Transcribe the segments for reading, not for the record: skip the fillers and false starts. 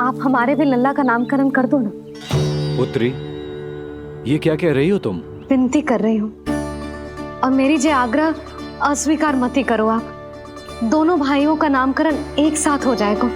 आप हमारे भी लल्ला का नामकरण कर दो ना। पुत्री, ये क्या कह रही हो तुम? विनती कर रही हूँ, और मेरी जे आग्रह अस्वीकार मत ही करो। आप दोनों भाइयों का नामकरण एक साथ हो जाएगा।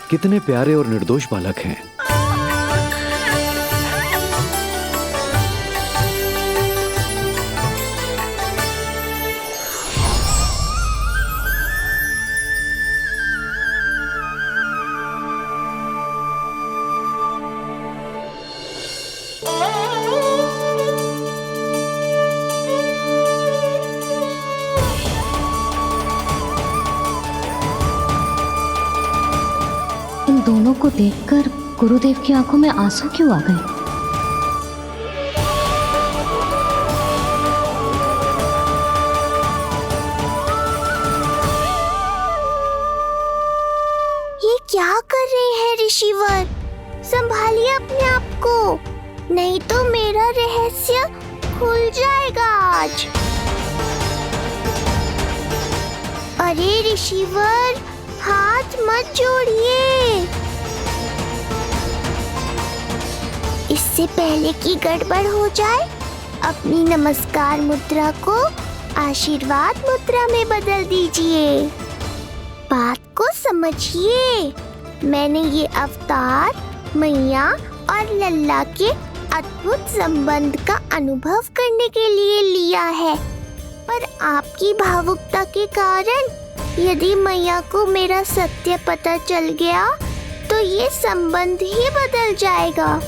कितने प्यारे और निर्दोष बालक हैं। इन दोनों को देखकर गुरुदेव की आंखों में आंसू क्यों आ गए? ये क्या कर रहे हैं ऋषिवर? संभालिए अपने आप को, नहीं तो मेरा रहस्य खुल जाएगा आज। अरे ऋषिवर, हाथ मत जोड़िए। इससे पहले कि गड़बड़ हो जाए, अपनी नमस्कार मुद्रा को आशीर्वाद मुद्रा में बदल दीजिए। बात को समझिए, मैंने ये अवतार मैया और लल्ला के अद्भुत संबंध का अनुभव करने के लिए लिया है, पर आपकी भावुकता के कारण यदि मैया को मेरा सत्य पता चल गया तो ये संबंध ही बदल जाएगा।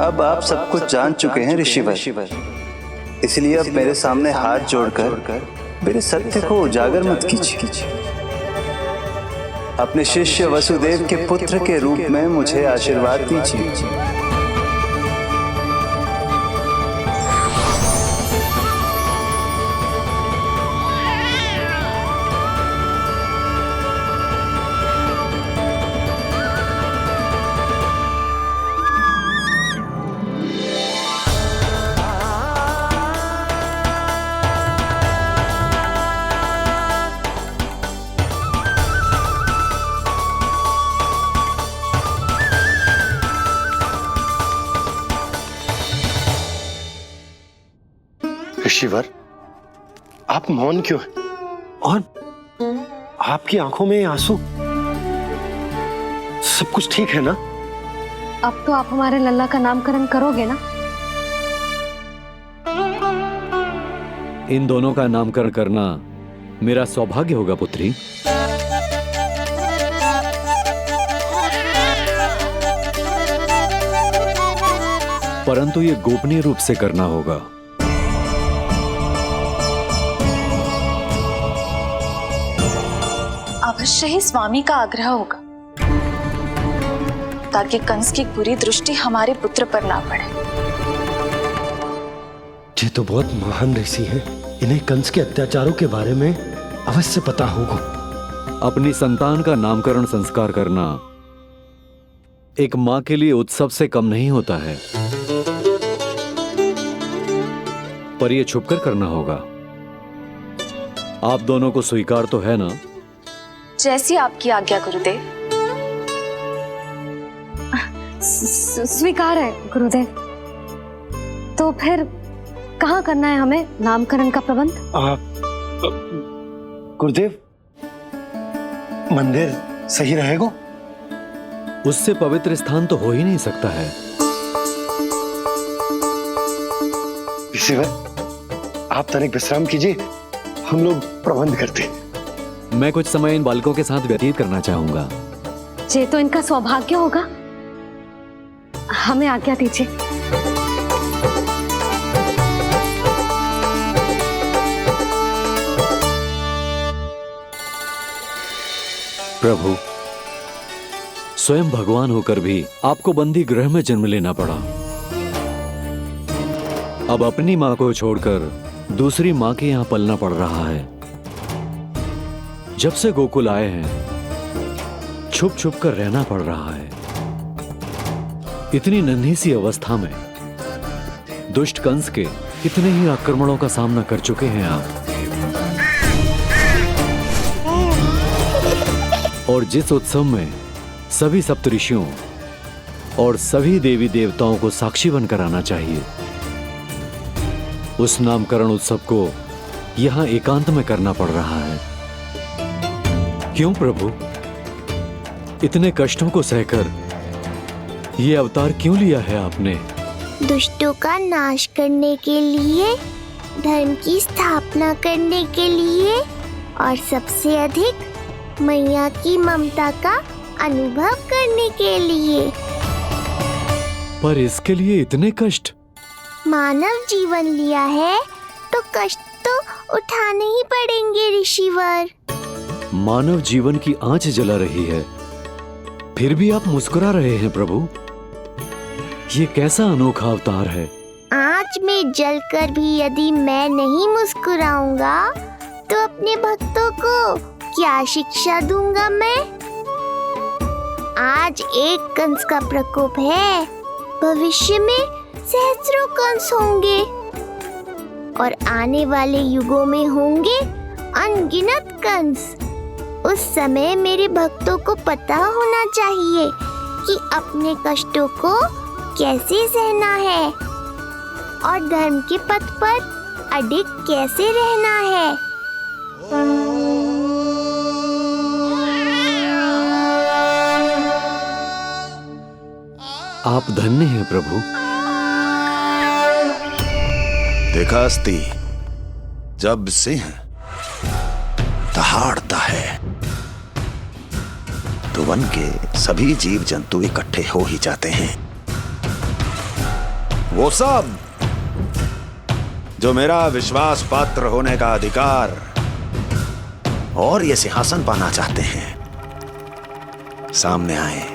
अब आप सब कुछ जान चुके हैं ऋषिवर, इसलिए अब मेरे सामने हाथ जोड़कर मेरे सत्य को उजागर मत कीजिए। अपने शिष्य वसुदेव के पुत्र के रूप में मुझे आशीर्वाद दीजिए। ऋषिवर, आप मौन क्यों हैं? और आपकी आंखों में आंसू? सब कुछ ठीक है ना? अब तो आप हमारे लल्ला का नामकरण करोगे ना? इन दोनों का नामकरण करना मेरा सौभाग्य होगा पुत्री। परंतु ये गोपनीय रूप से करना होगा। अवश्य ही स्वामी का आग्रह होगा, ताकि कंस की बुरी दृष्टि हमारे पुत्र पर ना पड़े। ये तो बहुत महान ऋषि हैं, इन्हें कंस के अत्याचारों के बारे में अवश्य पता होगा। अपनी संतान का नामकरण संस्कार करना एक मां के लिए उत्सव से कम नहीं होता है, पर यह छुपकर करना होगा। आप दोनों को स्वीकार तो है ना? जैसी आपकी आज्ञा गुरुदेव। स्वीकार है गुरुदेव। तो फिर कहाँ करना है हमें नामकरण का प्रबंध? गुरुदेव, मंदिर सही रहेगा? उससे पवित्र स्थान तो हो ही नहीं सकता है। ऋषिवर, आप तनिक विश्राम कीजिए, हम लोग प्रबंध करते हैं। मैं कुछ समय इन बालकों के साथ व्यतीत करना चाहूंगा। ये तो इनका सौभाग्य होगा। हमें आज्ञा दीजिए। प्रभु, स्वयं भगवान होकर भी आपको बंदी गृह में जन्म लेना पड़ा। अब अपनी मां को छोड़कर दूसरी मां के यहां पलना पड़ रहा है। जब से गोकुल आए हैं, छुप छुप कर रहना पड़ रहा है। इतनी नन्ही सी अवस्था में दुष्ट कंस के कितने ही आक्रमणों का सामना कर चुके हैं आप। और जिस उत्सव में सभी सप्तऋषियों और सभी देवी देवताओं को साक्षी बनकर आना चाहिए, उस नामकरण उत्सव को यहां एकांत में करना पड़ रहा है। क्यों प्रभु, इतने कष्टों को सहकर ये अवतार क्यों लिया है आपने? दुष्टों का नाश करने के लिए, धर्म की स्थापना करने के लिए और सबसे अधिक मैया की ममता का अनुभव करने के लिए। पर इसके लिए इतने कष्ट? मानव जीवन लिया है तो कष्ट तो उठाने ही पड़ेंगे ऋषिवर। मानव जीवन की आंच जला रही है, फिर भी आप मुस्कुरा रहे हैं प्रभु। ये कैसा अनोखा अवतार है। आंच में जलकर भी यदि मैं नहीं मुस्कुराऊंगा तो अपने भक्तों को क्या शिक्षा दूंगा मैं? आज एक कंस का प्रकोप है, भविष्य में सहस्रों कंस होंगे और आने वाले युगों में होंगे अनगिनत कंस। उस समय मेरे भक्तों को पता होना चाहिए कि अपने कष्टों को कैसे सहना है और धर्म के पथ पर अडिग कैसे रहना है। आप धन्य हैं प्रभु। देखा अस्ति, जब सिंह दहाड़ता है तो वन के सभी जीव जंतु इकट्ठे हो ही जाते हैं। वो सब जो मेरा विश्वास पात्र होने का अधिकार और ये सिंहासन पाना चाहते हैं, सामने आए।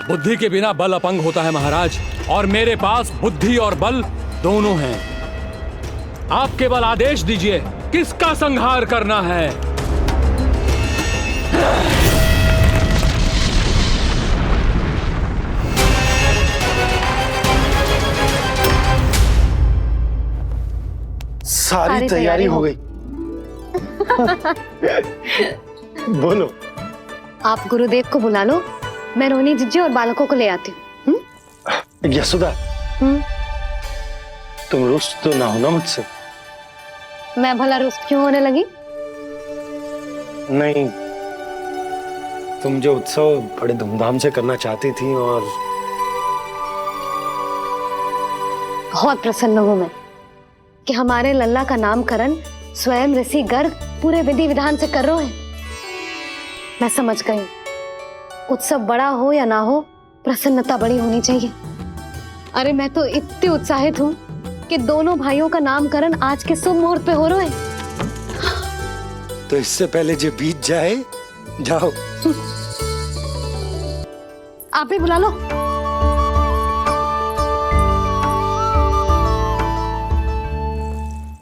बुद्धि के बिना बल अपंग होता है महाराज, और मेरे पास बुद्धि और बल दोनों हैं। आप केवल आदेश दीजिए किसका संहार करना है। सारी तैयारी हो गई। बोलो। आप गुरुदेव को बुला लो, मैं रोनी जीजी और बालकों को ले आती हूँ। यशोदा, तुम रुष्ट तो ना हो ना मुझसे? मैं भला रुष्ट क्यों होने लगी? नहीं, तुम जो उत्सव बड़े धूमधाम से करना चाहती थी और बहुत प्रसन्न हूँ मैं कि हमारे लल्ला का नामकरण स्वयं ऋषि गर्ग पूरे विधि विधान से कर रहे हैं। मैं समझ गई, उत्सव बड़ा हो या ना हो, प्रसन्नता बड़ी होनी चाहिए। अरे मैं तो इतनी उत्साहित हूँ कि दोनों भाइयों का नामकरण आज के शुभ मुहूर्त पे हो रहा है। तो इससे पहले जो बीत जाए, जाओ। आप भी बुला लो।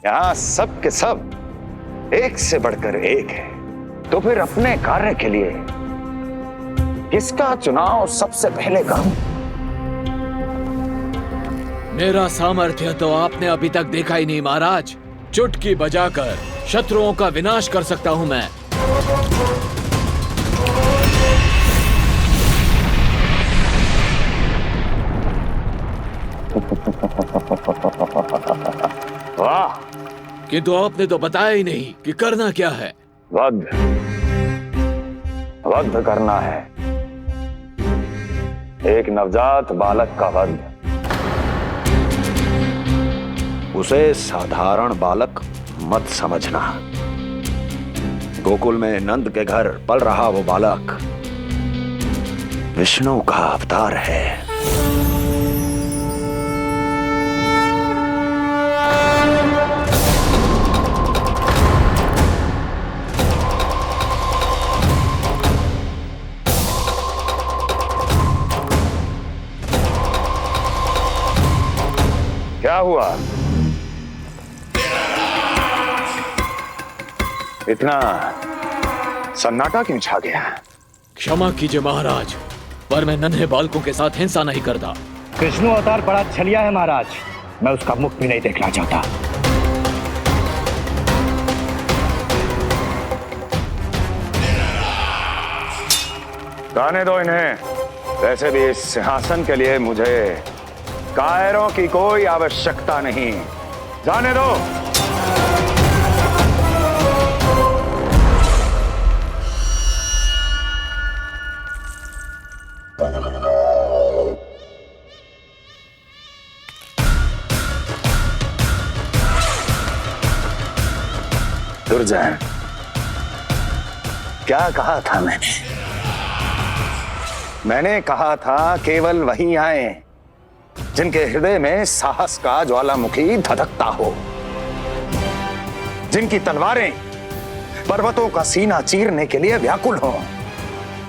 यहाँ सब के सब एक से बढ़कर एक है, तो फिर अपने कार्य के लिए किसका चुनाव सबसे पहले करूं? मेरा सामर्थ्य तो आपने अभी तक देखा ही नहीं महाराज। चुटकी बजाकर शत्रुओं का विनाश कर सकता हूं मैं। वाह! किंतु आपने तो बताया ही नहीं कि करना क्या है। वध करना है, एक नवजात बालक का वध। उसे साधारण बालक मत समझना। गोकुल में नंद के घर पल रहा वो बालक विष्णु का अवतार है। क्या हुआ? इतना सन्नाटा क्यों छा गया? क्षमा कीजिए महाराज, पर मैं नन्हे बालकों के साथ हिंसा नहीं करता। विष्णु अवतार बड़ा छलिया है महाराज, मैं उसका मुख भी नहीं देखना चाहता। जाने दो इन्हें। वैसे भी इस सिंहासन के लिए मुझे कायरों की कोई आवश्यकता नहीं। जाने दो। दुर्जन, क्या कहा था मैंने कहा था केवल वही आए जिनके हृदय में साहस का ज्वालामुखी धधकता हो, जिनकी तलवारें पर्वतों का सीना चीरने के लिए व्याकुल हो,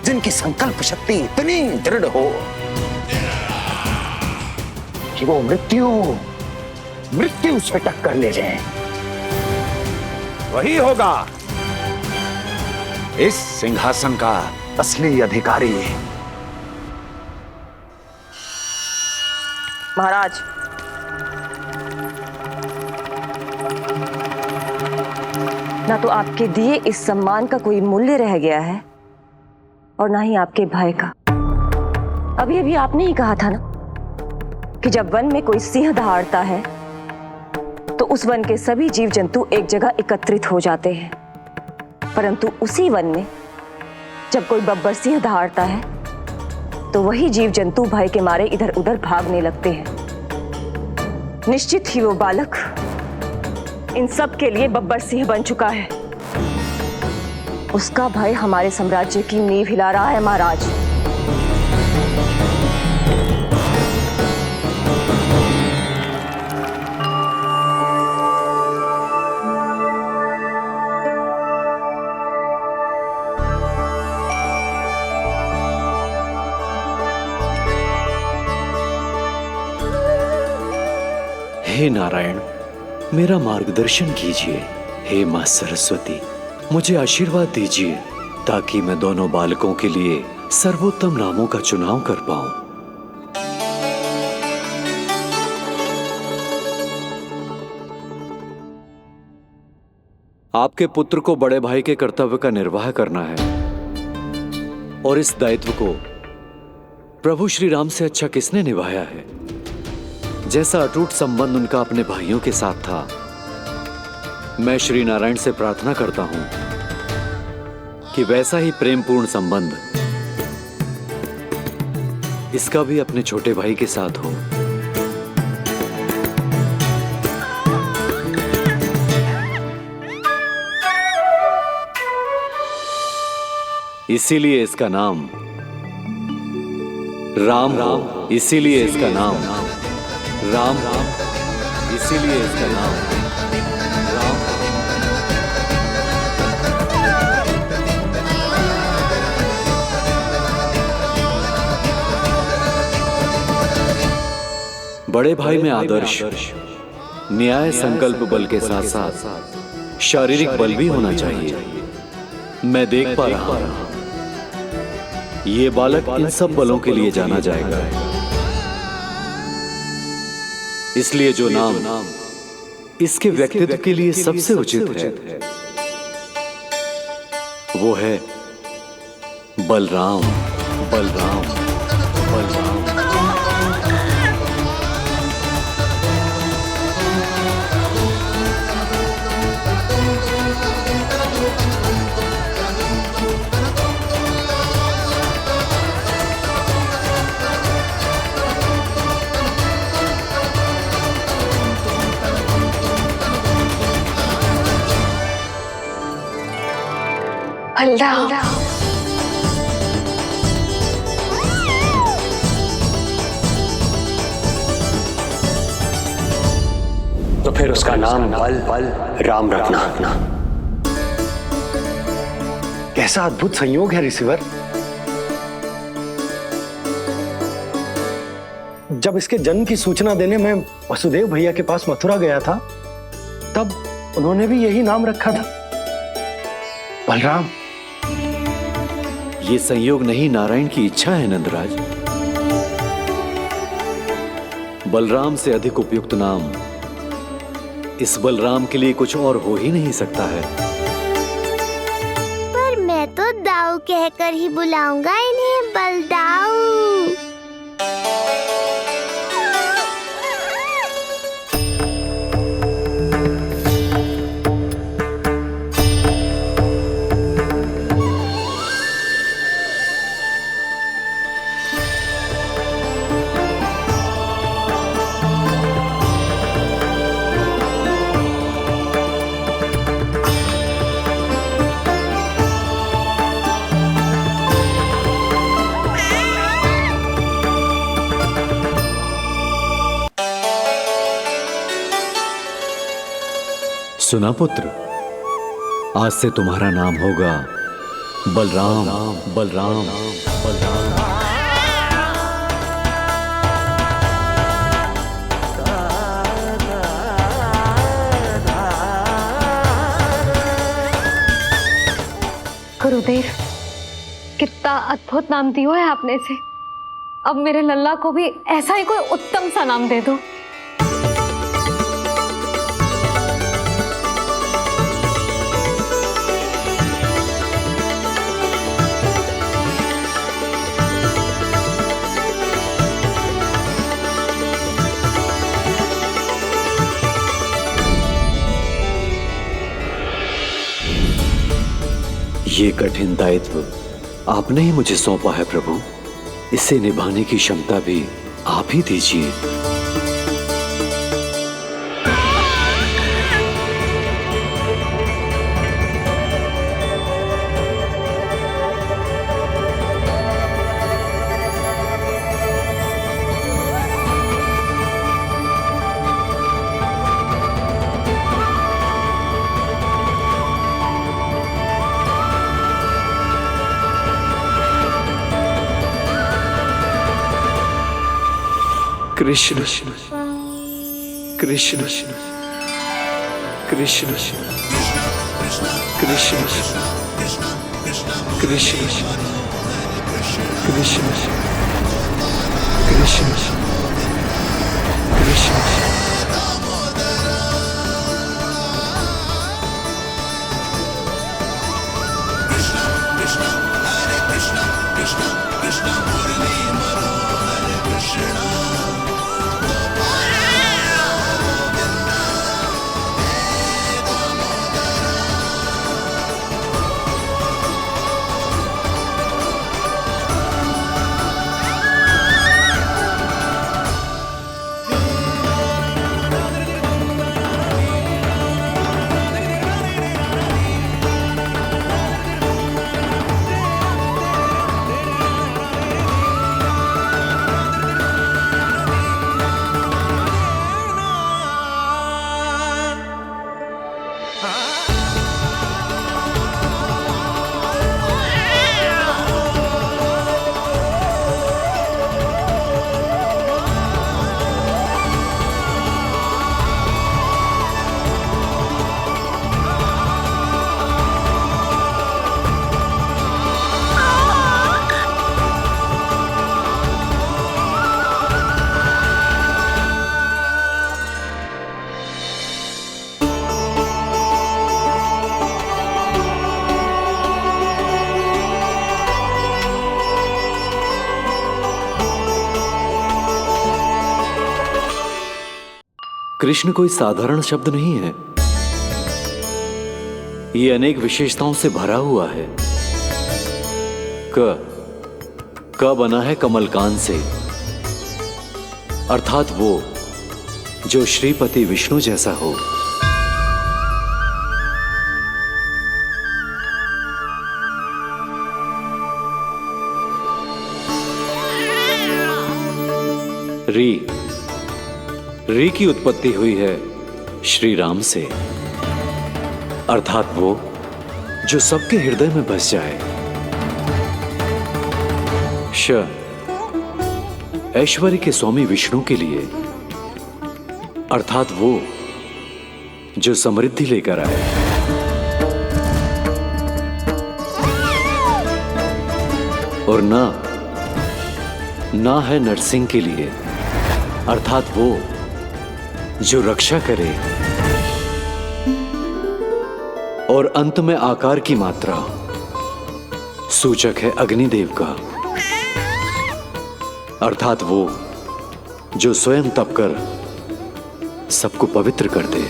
जिनकी संकल्प शक्ति इतनी दृढ़ हो कि वो मृत्यु से टक्कर ले जाए। वही होगा इस सिंहासन का असली अधिकारी। महाराज, ना तो आपके दिए इस सम्मान का कोई मूल्य रह गया है और ना ही आपके भय का। अभी आपने ही कहा था ना कि जब वन में कोई सिंह दहाड़ता है तो उस वन के सभी जीव जंतु एक जगह एकत्रित हो जाते हैं, परंतु उसी वन में जब कोई बब्बर सिंह दहाड़ता है तो वही जीव जंतु भय के मारे इधर उधर भागने लगते हैं। निश्चित ही वो बालक इन सब के लिए बब्बर सिंह बन चुका है। उसका भय हमारे साम्राज्य की नींव हिला रहा है महाराज। हे नारायण, मेरा मार्गदर्शन कीजिए। हे मां सरस्वती, मुझे आशीर्वाद दीजिए ताकि मैं दोनों बालकों के लिए सर्वोत्तम नामों का चुनाव कर पाऊं। आपके पुत्र को बड़े भाई के कर्तव्य का निर्वाह करना है और इस दायित्व को प्रभु श्री राम से अच्छा किसने निभाया है? जैसा अटूट संबंध उनका अपने भाइयों के साथ था, मैं श्री नारायण से प्रार्थना करता हूं कि वैसा ही प्रेमपूर्ण संबंध इसका भी अपने छोटे भाई के साथ हो। इसीलिए इसका नाम राम हो। इसीलिए इसका नाम राम, इसीलिए इसका नाम राम। बड़े भाई में आदर्श, न्याय, संकल्प बल के साथ साथ शारीरिक बल भी होना चाहिए। मैं देख पा रहा हूं ये बालक इन सब बलों के लिए जाना जाएगा। इसलिए जो नाम इसके व्यक्तित्व के लिए सबसे उचित है वो है बलराम। बलराम, बलराम। बलराम। तो फिर उसका नाम बल राम रखना। कैसा अद्भुत संयोग है रिसीवर। जब इसके जन्म की सूचना देने मैं वसुदेव भैया के पास मथुरा गया था, तब उन्होंने भी यही नाम रखा था, बलराम। ये संयोग नहीं, नारायण की इच्छा है नंदराज। बलराम से अधिक उपयुक्त नाम इस बलराम के लिए कुछ और हो ही नहीं सकता है। पर मैं तो दाऊ कहकर ही बुलाऊंगा इन्हें, बलदाऊ। सुना पुत्र, आज से तुम्हारा नाम होगा बलराम। बलराम बलराम। गुरुदेव, कितना अद्भुत नाम दिया है आपने इसे। अब मेरे लल्ला को भी ऐसा ही कोई उत्तम सा नाम दे दो। ये कठिन दायित्व आपने ही मुझे सौंपा है प्रभु। इसे निभाने की क्षमता भी आप ही दीजिए। कृष्ण कृष्ण कृष्ण कृष्ण कृष्ण कृष्ण कृष्ण कृष्ण। कृष्ण कोई साधारण शब्द नहीं है। ये अनेक विशेषताओं से भरा हुआ है। क बना है कमलकांत से, अर्थात वो जो श्रीपति विष्णु जैसा हो। री की उत्पत्ति हुई है श्री राम से, अर्थात वो जो सबके हृदय में बस जाए। श ऐश्वर्य के स्वामी विष्णु के लिए, अर्थात वो जो समृद्धि लेकर आए। और ना है नरसिंह के लिए, अर्थात वो जो रक्षा करे। और अंत में आकार की मात्रा सूचक है अग्निदेव का, अर्थात वो जो स्वयं तप कर सबको पवित्र कर दे।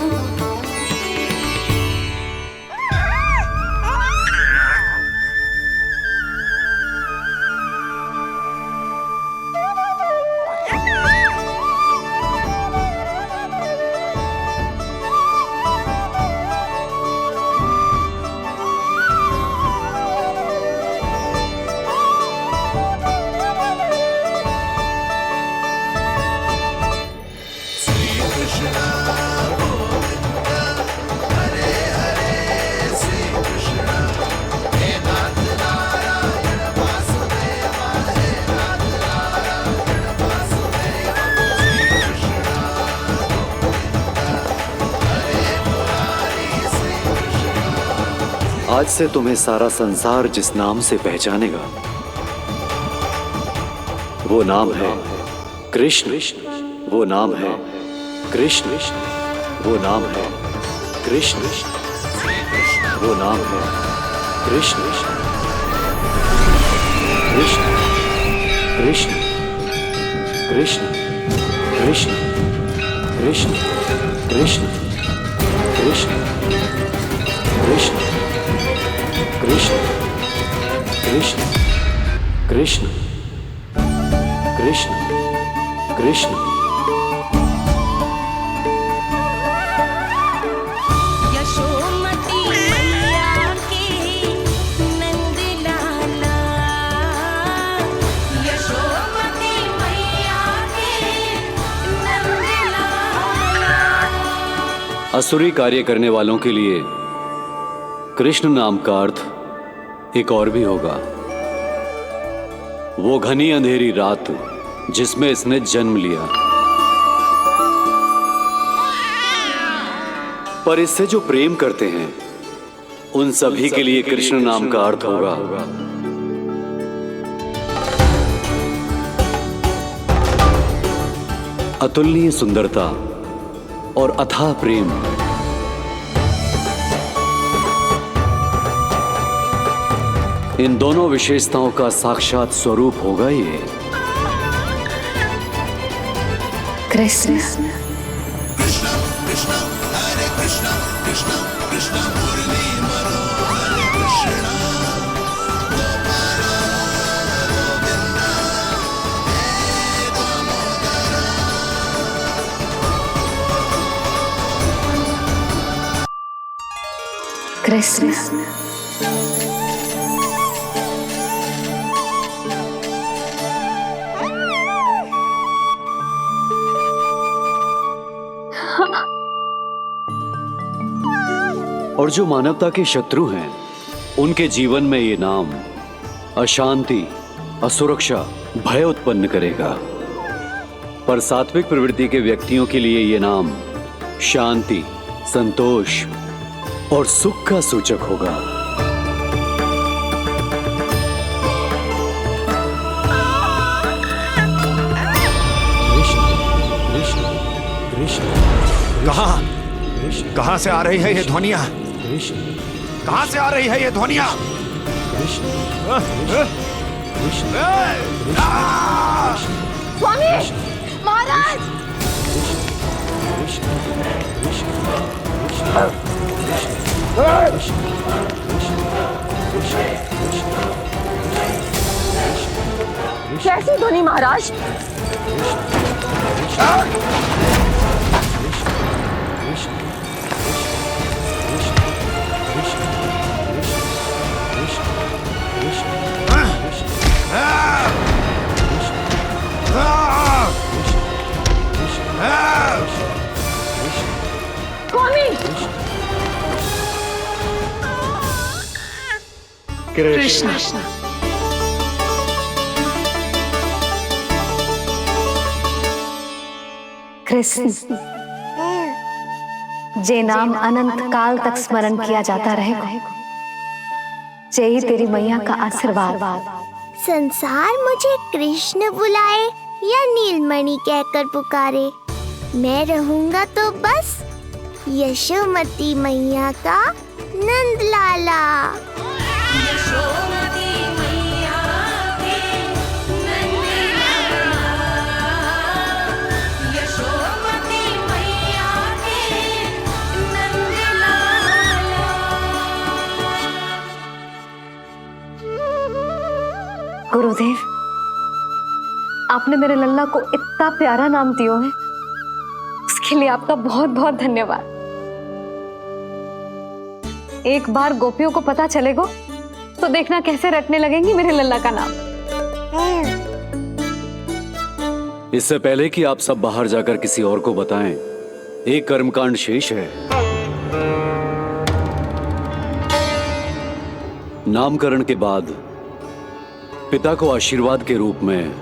आज से तुम्हें सारा संसार जिस नाम से पहचानेगा वो नाम है कृष्ण। वो नाम है कृष्ण। वो नाम है कृष्ण। वो नाम है कृष्ण। कृष्ण कृष्ण कृष्ण कृष्ण कृष्ण कृष्ण कृष्ण कृष्ण कृष्ण कृष्ण कृष्ण कृष्ण कृष्ण। यशोमती मैया की नंद लाला, यशोमती मैया की नंद लाला। असुरी कार्य करने वालों के लिए कृष्ण नाम का अर्थ एक और भी होगा। वो घनी अंधेरी रात जिसमें इसने जन्म लिया, पर इससे जो प्रेम करते हैं उन सभी के लिए कृष्ण नाम का अर्थ होगा अतुलनीय सुंदरता और अथाह प्रेम। इन दोनों विशेषताओं का साक्षात स्वरूप होगा ये कृष्ण। कृष्ण और जो मानवता के शत्रु हैं उनके जीवन में ये नाम अशांति, असुरक्षा, भय उत्पन्न करेगा। पर सात्विक प्रवृत्ति के व्यक्तियों के लिए ये नाम शांति, संतोष और सुख का सूचक होगा। कृष्ण कृष्ण कृष्ण कहां से आ रही है ये ध्वनियां? कृष्ण कहां से आ रही है ये ध्वनियां? कृष्ण स्वामी महाराज, कैसी ध्वनि महाराज? कृष्ण। कृष्ण, जे नाम अनंत काल तक स्मरण किया जाता रहेगा, जे ही तेरी मैया का आशीर्वाद। संसार मुझे कृष्ण बुलाए या नीलमणि कहकर पुकारे, मैं रहूंगा तो बस यशोमती मैया का नंद लाला। यशोमती मैया के नंद लाला, यशोमती मैया के नंद लाला। गुरुदेव, आपने मेरे लल्ला को इतना प्यारा नाम दिया है, उसके लिए आपका बहुत बहुत धन्यवाद। एक बार गोपियों को पता चलेगा तो देखना कैसे रटने लगेंगी मेरे लल्ला का नाम। इससे पहले कि आप सब बाहर जाकर किसी और को बताएं, एक कर्मकांड शेष है। नामकरण के बाद पिता को आशीर्वाद के रूप में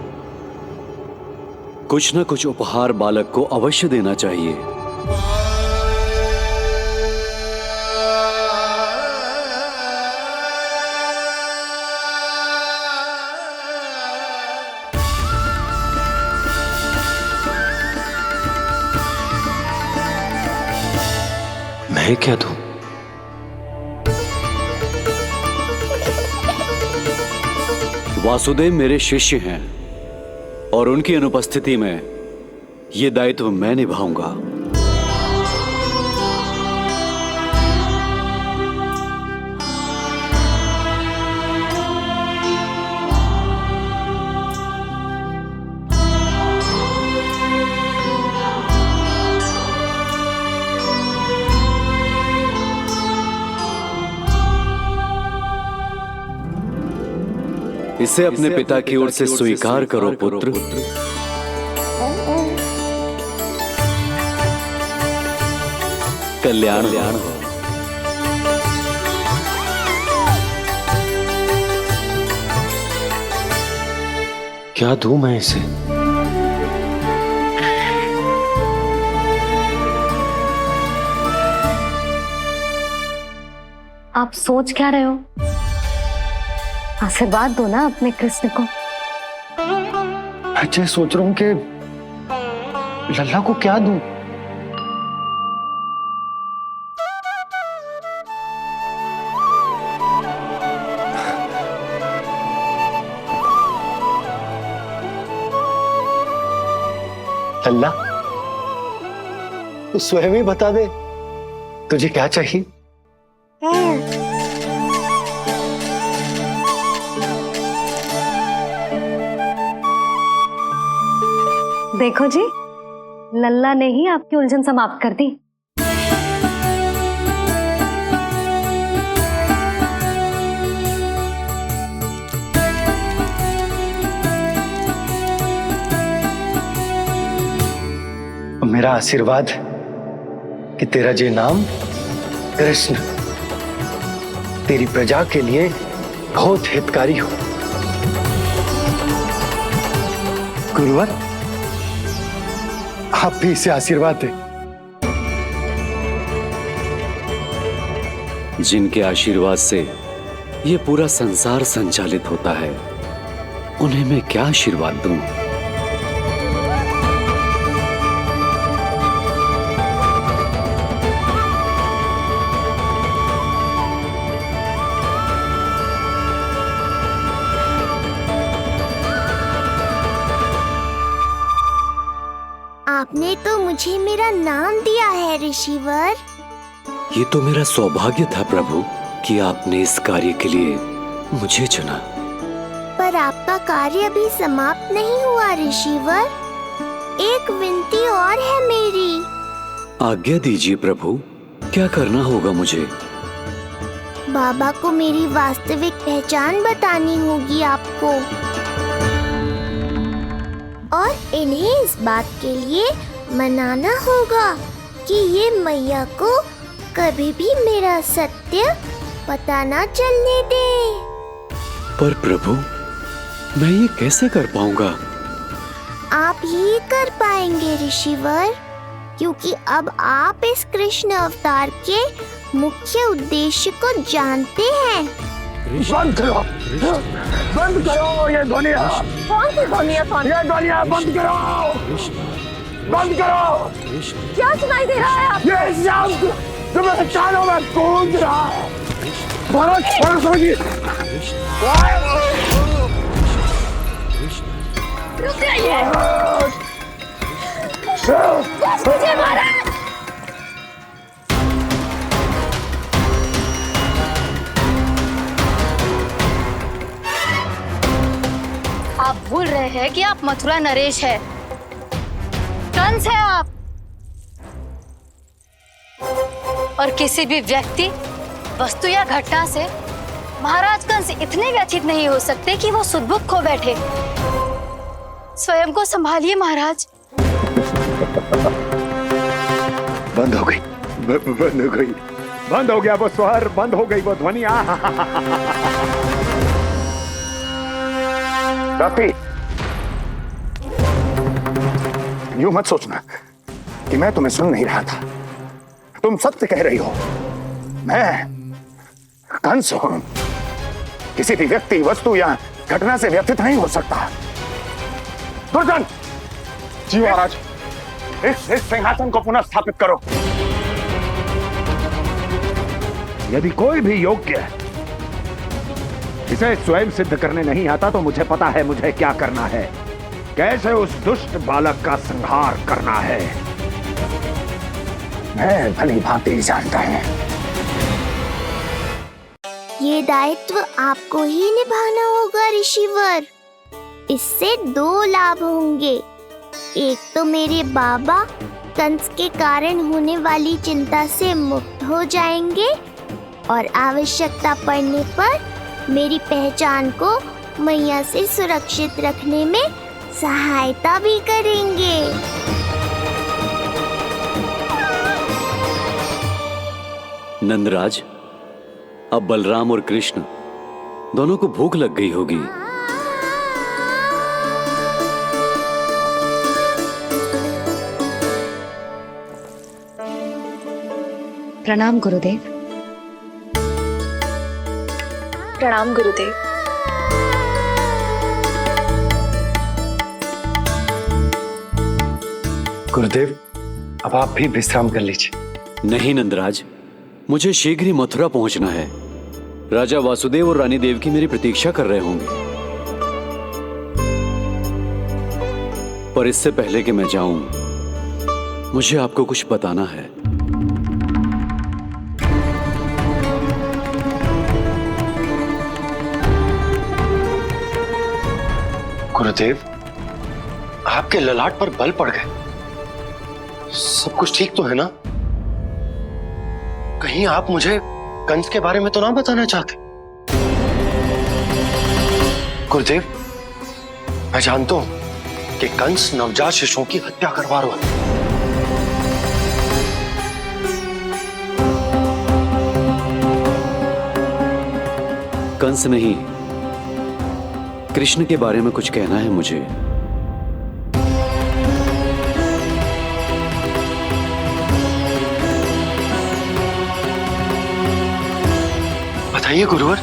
कुछ न कुछ उपहार बालक को अवश्य देना चाहिए। मैं क्या दूं? वासुदेव मेरे शिष्य हैं और उनकी अनुपस्थिति में यह दायित्व मैं निभाऊंगा। इसे अपने पिता की ओर से स्वीकार करो पुत्र। कल्याण हो। क्या दूं मैं इसे? आप सोच क्या रहे हो? आशीर्वाद दो ना अपने कृष्ण को। अच्छा, सोच रहा हूं कि लल्ला को क्या दूं? लल्ला, तू स्वयं ही बता दे, तुझे क्या चाहिए? देखो जी, लल्ला ने ही आपकी उलझन समाप्त कर दी। मेरा आशीर्वाद कि तेरा जे नाम कृष्ण तेरी प्रजा के लिए बहुत हितकारी हो। गुरुवर, आप भी इसे आशीर्वाद दें। जिनके आशीर्वाद से ये पूरा संसार संचालित होता है, उन्हें मैं क्या आशीर्वाद दूं? आपने तो मुझे मेरा नाम दिया है ऋषिवर। ये तो मेरा सौभाग्य था प्रभु कि आपने इस कार्य के लिए मुझे चुना। पर आपका कार्य अभी समाप्त नहीं हुआ ऋषिवर। एक विनती और है मेरी। आज्ञा दीजिए प्रभु, क्या करना होगा मुझे? बाबा को मेरी वास्तविक पहचान बतानी होगी आपको, और इन्हें इस बात के लिए मनाना होगा कि ये मैया को कभी भी मेरा सत्य पता ना चलने दे। पर प्रभु, मैं ये कैसे कर पाऊंगा? आप ही कर पाएंगे ऋषिवर, क्योंकि अब आप इस कृष्ण अवतार के मुख्य उद्देश्य को जानते हैं। बंद करो, बंद करो ये ध्वनिया। कौन सी ध्वनिया? ये ध्वनिया बंद करो, बंद करो। क्या सुनाई दे रहा है? ये शब्द जो मेरे कानों में गूंज रहा है। भारत भारत समझिए। रुक जाइए। बस कीजिए महाराज। आप भूल रहे हैं कि आप मथुरा नरेश है, कंस है आप। और किसी भी व्यक्ति, वस्तु या घटना से महाराज कंस इतने व्यथित नहीं हो सकते कि वो सुदबुद्ध खो बैठे। स्वयं को संभालिए महाराज। बंद हो गई, बंद हो गई, बंद हो गया वो स्वर, बंद हो गई वो ध्वनिया। रात्रि, यूं मत सोचना कि मैं तुम्हें सुन नहीं रहा था। तुम सत्य कह रही हो। मैं कंस हूं। किसी भी व्यक्ति, वस्तु या घटना से व्यथित नहीं हो सकता। दुर्जन, जी महाराज, इस सिंहासन को पुनः स्थापित करो। यदि कोई भी योग्य इसे स्वयं सिद्ध करने नहीं आता तो मुझे पता है मुझे क्या करना है, कैसे उस दुष्ट बालक का संहार करना है। मैं भली भांति जानता हूं। ये दायित्व आपको ही निभाना होगा ऋषिवर। इससे 2 लाभ होंगे। एक तो मेरे बाबा कंस के कारण होने वाली चिंता से मुक्त हो जाएंगे और आवश्यकता पड़ने पर मेरी पहचान को मैया से सुरक्षित रखने में सहायता भी करेंगे। नंदराज, अब बलराम और कृष्ण दोनों को भूख लग गई होगी। प्रणाम गुरुदेव। प्रणाम गुरुदेव। गुरुदेव, अब आप भी विश्राम कर लीजिए। नहीं नंदराज, मुझे शीघ्र ही मथुरा पहुंचना है। राजा वासुदेव और रानी देवकी मेरी प्रतीक्षा कर रहे होंगे। पर इससे पहले कि मैं जाऊं, मुझे आपको कुछ बताना है। गुरुदेव, आपके ललाट पर बल पड़ गए। सब कुछ ठीक तो है ना? कहीं आप मुझे कंस के बारे में तो ना बताना चाहते? गुरुदेव, मैं जानता हूं कि कंस नवजात शिशुओं की हत्या करवा रहा है। कंस नहीं, कृष्ण के बारे में कुछ कहना है मुझे। बताइए गुरुवर।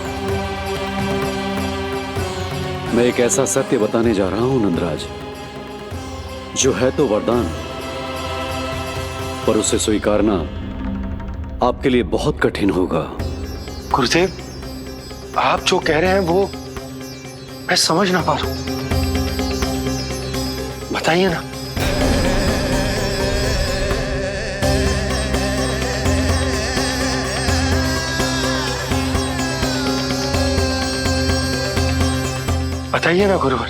मैं एक ऐसा सत्य बताने जा रहा हूं नंदराज, जो है तो वरदान, पर उसे स्वीकारना आपके लिए बहुत कठिन होगा। गुरुदेव, आप जो कह रहे हैं वो मैं समझ ना पा रहा हूं। बताइए ना। बताइए ना गुरुवर।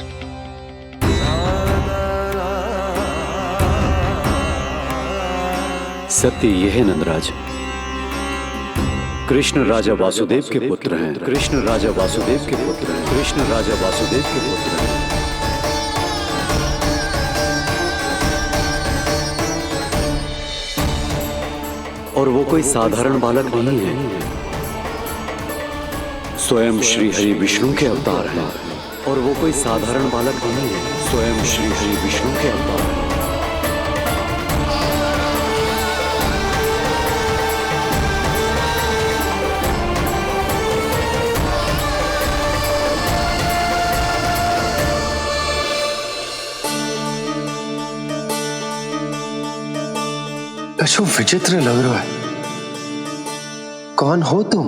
सत्य यह है नंदराज, कृष्ण राजा वासुदेव के पुत्र हैं। कृष्ण राजा वासुदेव के पुत्र हैं। कृष्ण राजा वासुदेव के पुत्र हैं। और वो कोई साधारण बालक नहीं है। स्वयं श्री हरि विष्णु के अवतार हैं और वो कोई साधारण बालक नहीं है। स्वयं श्री हरि विष्णु के अवतार हैं। कशु विचित्र लग रहा है। कौन हो तुम?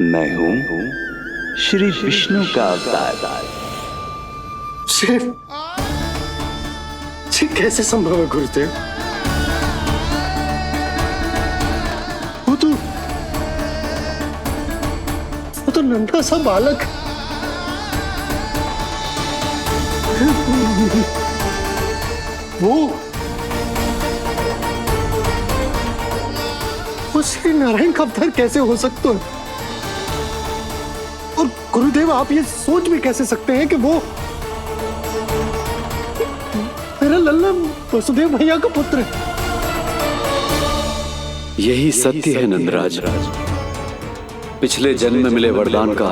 मैं हूं श्री विष्णु का अवतार। शिव, ये कैसे संभव है गुरुदेव? वो तो नन्हा सा बालक। वो श्री नारायण का अवतार कैसे हो सकता है? और गुरुदेव, आप ये सोच भी कैसे सकते हैं कि वो मेरा लल्ला वसुदेव भैया का पुत्र है? यही सत्य है नंदराज। पिछले जन्म में मिले वरदान का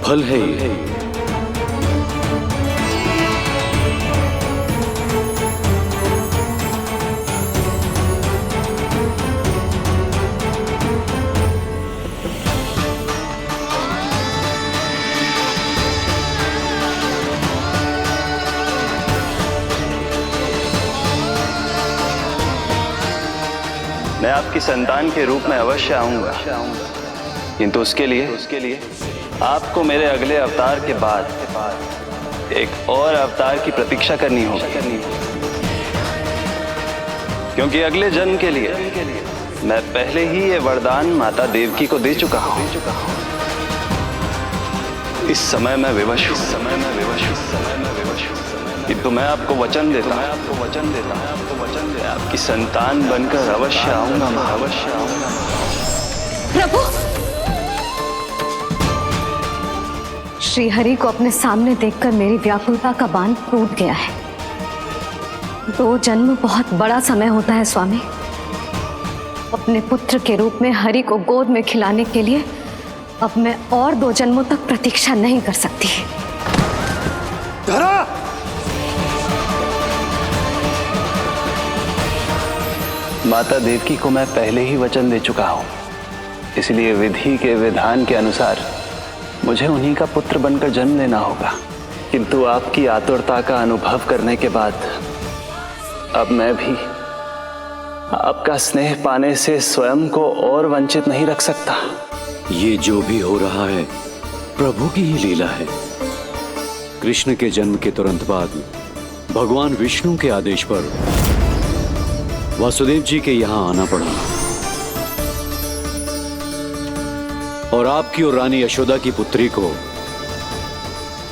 फल है ये। मैं आपकी संतान के रूप में अवश्य आऊंगा, किंतु उसके लिए आपको मेरे अगले अवतार के बाद एक और अवतार की प्रतीक्षा करनी होगी, क्योंकि अगले जन्म के लिए मैं पहले ही ये वरदान माता देवकी को दे चुका हूं। इस समय मैं विवश हूं, किंतु मैं आपको वचन देता हूं, आपकी संतान बनकर अवश्य आऊंगा, प्रभु, श्री हरि को अपने सामने देखकर मेरी व्याकुलता का बांध टूट गया है। 2 जन्म बहुत बड़ा समय होता है स्वामी। अपने पुत्र के रूप में हरि को गोद में खिलाने के लिए अब मैं और 2 जन्मों तक प्रतीक्षा नहीं कर सकती। धरा! माता देवकी को मैं पहले ही वचन दे चुका हूं, इसलिए विधि के विधान के अनुसार मुझे उन्हीं का पुत्र बनकर जन्म लेना होगा। किंतु आपकी आतुरता का अनुभव करने के बाद अब मैं भी आपका स्नेह पाने से स्वयं को और वंचित नहीं रख सकता। ये जो भी हो रहा है प्रभु की ही लीला है। कृष्ण के जन्म के तुरंत बाद भगवान विष्णु के आदेश पर वासुदेव जी के यहां आना पड़ा और आपकी और रानी यशोदा की पुत्री को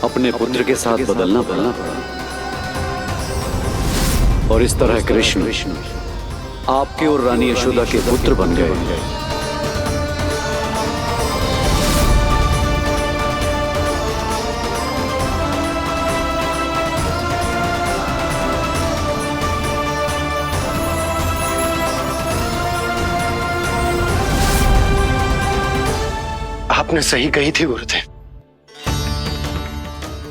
अपने पुत्र के साथ बदलना पड़ा और इस तरह कृष्ण आपके और रानी यशोदा के पुत्र बन गए। आपने सही कही थी गुरुदेव।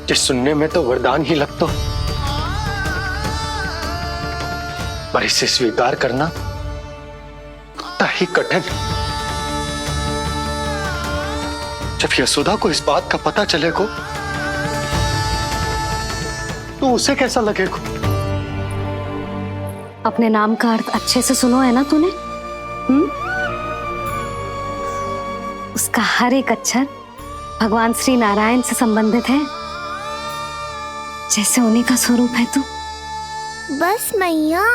जिस सुनने में तो वरदान ही लगता, पर इसे स्वीकार करना उतना ही कठिन। जब यशोदा को इस बात का पता चलेगा तो उसे कैसा लगेगा? अपने नाम का अर्थ अच्छे से सुनो है ना तूने? उसका हर एक अक्षर भगवान श्री नारायण से संबंधित है, जैसे उन्हीं का स्वरूप है तू। बस मैया,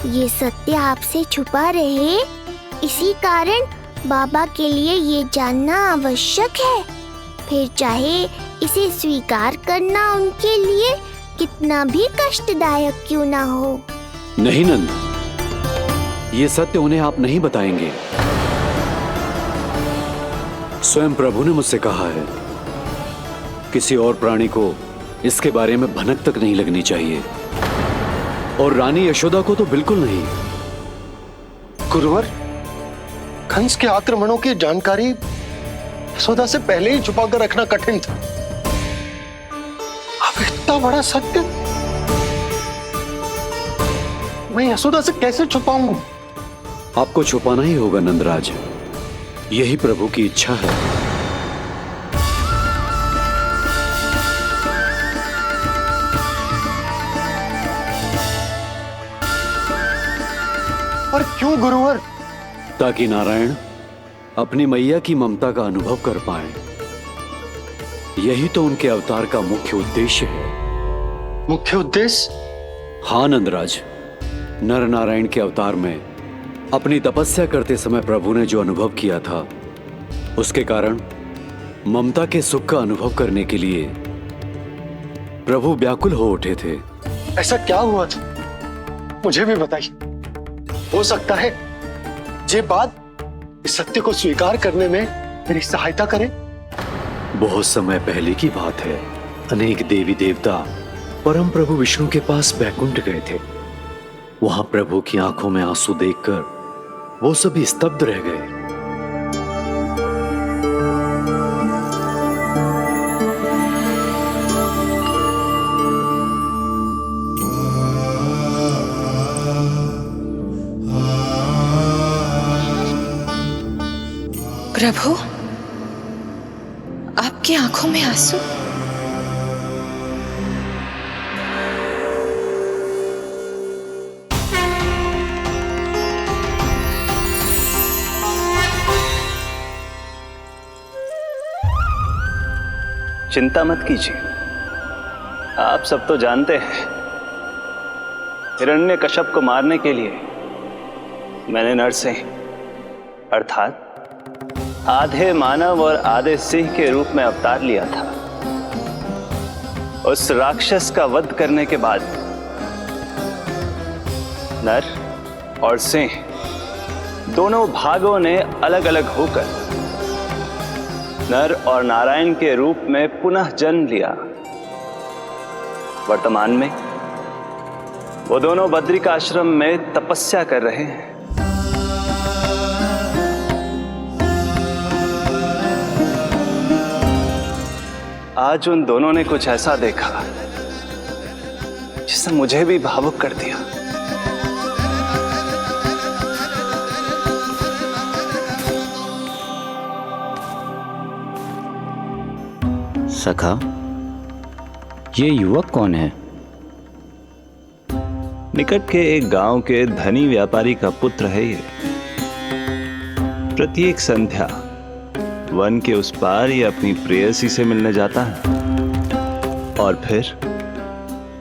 ये सत्य आपसे छुपा रहे, इसी कारण बाबा के लिए ये जानना आवश्यक है। फिर चाहे इसे स्वीकार करना उनके लिए कितना भी कष्टदायक क्यों ना हो। नहीं नंद, ये सत्य उन्हें आप नहीं बताएंगे। स्वयं प्रभु ने मुझसे कहा है किसी और प्राणी को इसके बारे में भनक तक नहीं लगनी चाहिए, और रानी यशोदा को तो बिल्कुल नहीं। गुरुवर, कंस के आक्रमणों की जानकारी यशोदा से पहले ही छुपा कर रखना कठिन था। अब इतना बड़ा सत्य मैं यशोदा से कैसे छुपाऊंगा? आपको छुपाना ही होगा नंदराज, यही प्रभु की इच्छा है। पर क्यों गुरुवर? ताकि नारायण अपनी मैया की ममता का अनुभव कर पाए। यही तो उनके अवतार का मुख्य उद्देश्य है। मुख्य उद्देश्य? हाँ नंदराज, नर नारायण के अवतार में अपनी तपस्या करते समय प्रभु ने जो अनुभव किया था, उसके कारण ममता के सुख का अनुभव करने के लिए प्रभु व्याकुल हो उठे थे। ऐसा क्या हुआ था, मुझे भी बताइए। हो सकता है ये बात इस सत्य को स्वीकार करने में मेरी सहायता करे। बहुत समय पहले की बात है। अनेक देवी देवता परम प्रभु विष्णु के पास बैकुंठ गए थे। वहां प्रभु की आंखों में आंसू देखकर वो सभी स्तब्ध रह गए। प्रभु, आपकी आंखों में आंसू? चिंता मत कीजिए, आप सब तो जानते हैं हिरण्यकश्यप को मारने के लिए मैंने नरसिंह अर्थात आधे मानव और आधे सिंह के रूप में अवतार लिया था। उस राक्षस का वध करने के बाद नर और सिंह दोनों भागों ने अलग अलग होकर नर और नारायण के रूप में पुनः जन्म लिया। वर्तमान में वो दोनों बद्रिकाश्रम में तपस्या कर रहे हैं। आज उन दोनों ने कुछ ऐसा देखा जिसने मुझे भी भावुक कर दिया। सखा, ये युवक कौन है? निकट के एक गांव के धनी व्यापारी का पुत्र है ये। प्रत्येक संध्या वन के उस पार ये अपनी प्रेयसी से मिलने जाता है और फिर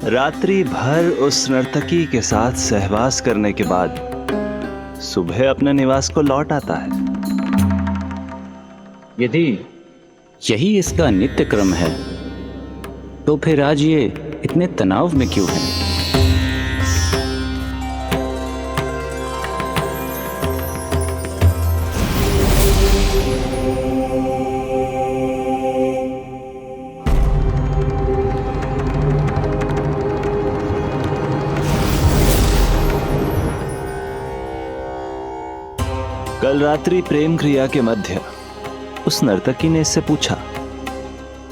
रात्रि भर उस नर्तकी के साथ सहवास करने के बाद सुबह अपने निवास को लौट आता है। यदि यही इसका नित्य क्रम है तो फिर आज ये इतने तनाव में क्यों है? कल रात्रि प्रेम क्रिया के मध्य उस नर्तकी ने इससे पूछा,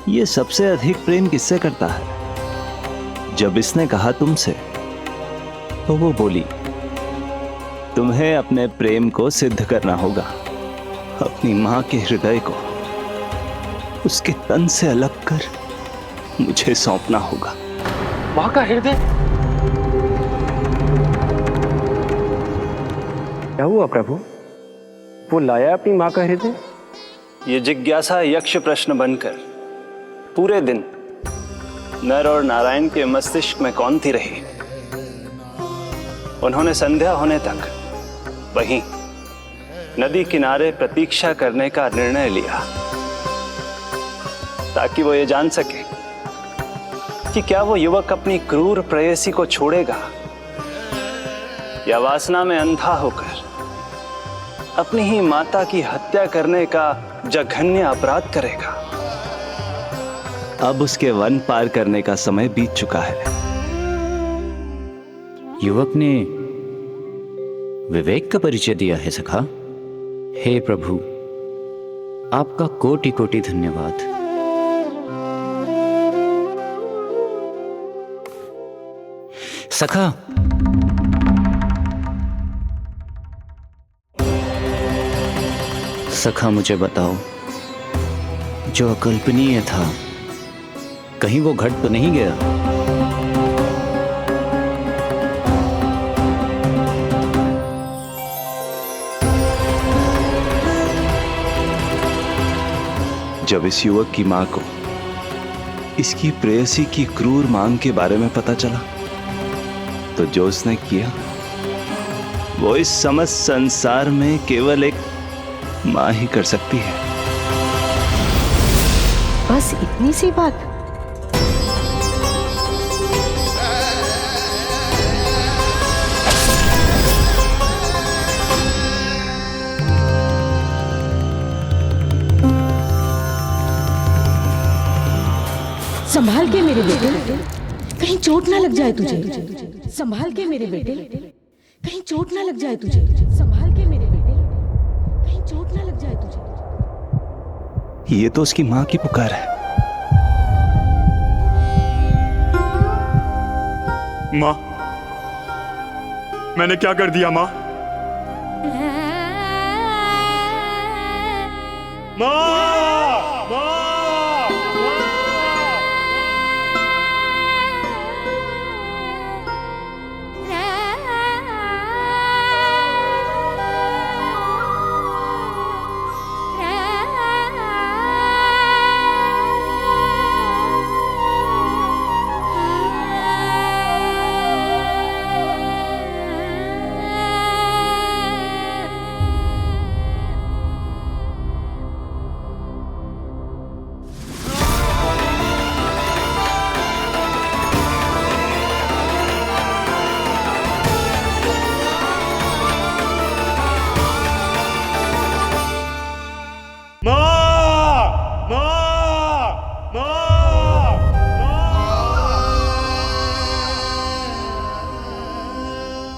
ये सबसे अधिक प्रेम किससे करता है? जब इसने कहा तुमसे, तो वो बोली, तुम्हें अपने प्रेम को सिद्ध करना होगा। अपनी मां के हृदय को उसके तन से अलग कर मुझे सौंपना होगा। मां का हृदय? क्या हुआ प्रभु? वो लाया अपनी मां का हृदय? ये जिज्ञासा यक्ष प्रश्न बनकर पूरे दिन नर और नारायण के मस्तिष्क में कौंधती रही। उन्होंने संध्या होने तक वहीं नदी किनारे प्रतीक्षा करने का निर्णय लिया ताकि वो ये जान सके कि क्या वो युवक अपनी क्रूर प्रेयसी को छोड़ेगा या वासना में अंधा होकर अपनी ही माता की हत्या करने का जघन्य अपराध करेगा। अब उसके वन पार करने का समय बीत चुका है। युवक ने विवेक का परिचय दिया है सखा। हे प्रभु, आपका कोटि कोटि धन्यवाद। सखा, सखा मुझे बताओ, जो अकल्पनीय था कहीं वो घट तो नहीं गया? जब इस युवक की मां को इसकी प्रेयसी की क्रूर मांग के बारे में पता चला तो जो उसने किया वो इस समस्त संसार में केवल एक मां ही कर सकती है। बस इतनी सी बात? संभाल के मेरे बेटे, कहीं चोट ना लग जाए तुझे। संभाल के मेरे बेटे, कहीं चोट ना लग जाए तुझे। संभाल के मेरे बेटे, कहीं चोट ना लग जाए तुझे। ये तो उसकी मां की पुकार है। मां, मैंने क्या कर दिया मां?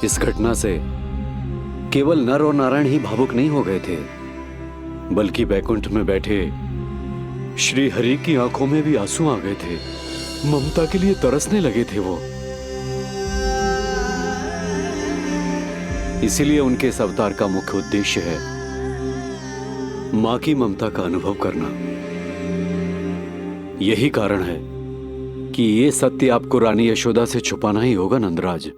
इस घटना से केवल नर और नारायण ही भावुक नहीं हो गए थे, बल्कि बैकुंठ में बैठे श्री हरि की आंखों में भी आंसू आ गए थे। ममता के लिए तरसने लगे थे वो। इसीलिए उनके इस अवतार का मुख्य उद्देश्य है मां की ममता का अनुभव करना। यही कारण है कि ये सत्य आपको रानी यशोदा से छुपाना ही होगा नंदराज।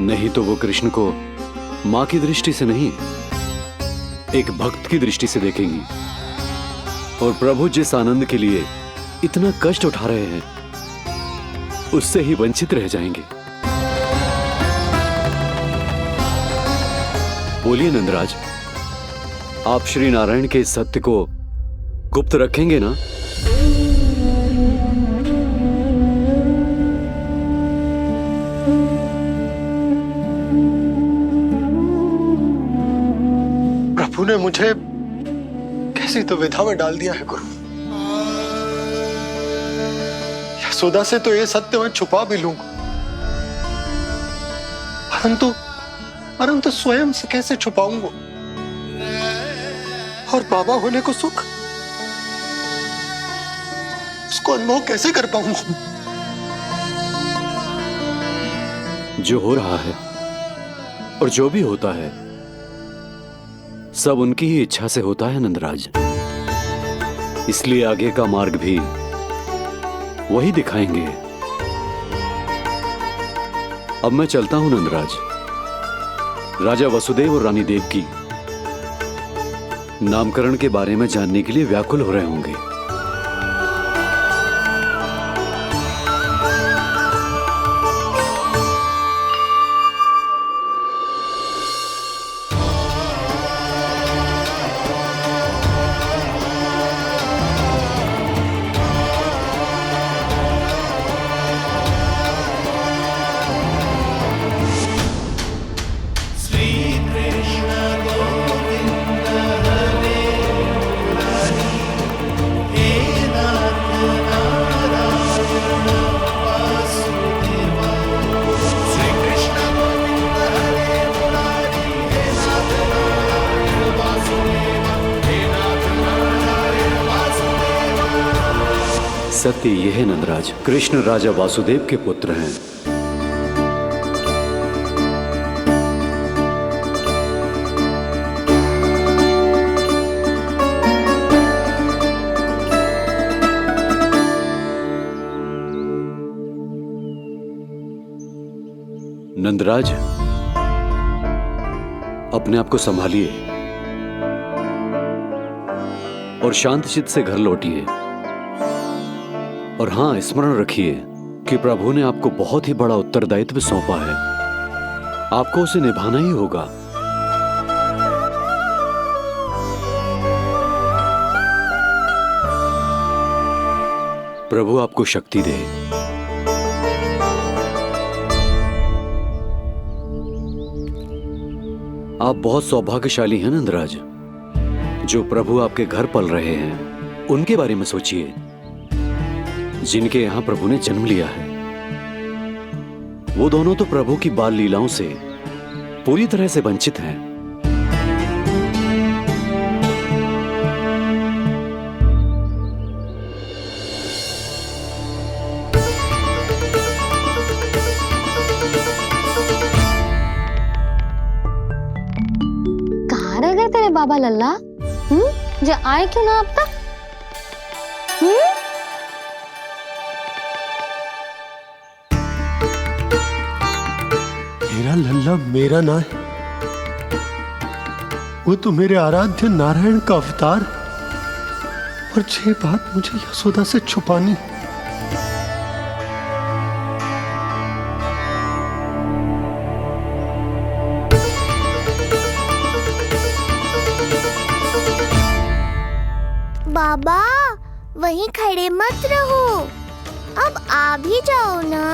नहीं तो वो कृष्ण को मां की दृष्टि से नहीं, एक भक्त की दृष्टि से देखेंगी, और प्रभु जिस आनंद के लिए इतना कष्ट उठा रहे हैं उससे ही वंचित रह जाएंगे। बोलिए नंदराज, आप श्री नारायण के इस सत्य को गुप्त रखेंगे ना? प्रभु ने मुझे कैसी दुविधा में डाल दिया है गुरु। यशोदा से तो ये सत्य मैं छुपा भी लूंगा, परंतु स्वयं से कैसे छुपाऊंगा? और बाबा होने को सुख, उसको अनुभव कैसे कर पाऊंगा? जो हो रहा है और जो भी होता है सब उनकी ही इच्छा से होता है नंदराज। इसलिए आगे का मार्ग भी वही दिखाएंगे। अब मैं चलता हूं नंदराज। राजा वसुदेव और रानी देवकी नामकरण के बारे में जानने के लिए व्याकुल हो रहे होंगे। सत्य ये है नंदराज, कृष्ण राजा वासुदेव के पुत्र हैं। नंदराज, अपने आप को संभालिए और शांत चित्त से घर लौटिए। और हां, स्मरण रखिए कि प्रभु ने आपको बहुत ही बड़ा उत्तरदायित्व सौंपा है, आपको उसे निभाना ही होगा। प्रभु आपको शक्ति दे। आप बहुत सौभाग्यशाली हैं नंदराज, जो प्रभु आपके घर पल रहे हैं। उनके बारे में सोचिए जिनके यहां प्रभु ने जन्म लिया है। वो दोनों तो प्रभु की बाल लीलाओं से पूरी तरह से वंचित हैं। कहाँ रह गए तेरे बाबा लल्ला? जो आए क्यों ना अब तक? मेरा लल्ला मेरा ना है, वो तो मेरे आराध्य नारायण का अवतार, और ये बात मुझे यशोदा से छुपानी। बाबा वहीं खड़े मत रहो, अब आ भी जाओ ना।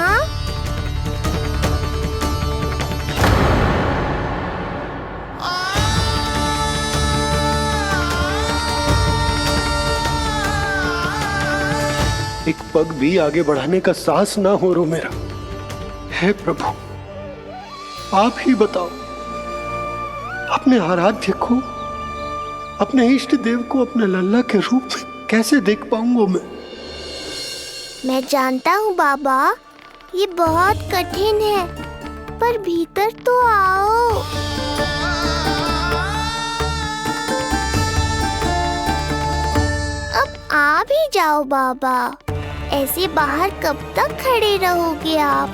एक पग भी आगे बढ़ाने का साहस ना हो रो मेरा। हे प्रभु, आप ही बताओ, अपने आराध्य को, अपने इष्ट देव को अपने लल्ला के रूप में कैसे देख पाऊंगा मैं जानता हूँ बाबा, ये बहुत कठिन है, पर भीतर तो आओ। अब आ भी जाओ बाबा, ऐसे बाहर कब तक खड़े रहोगे आप?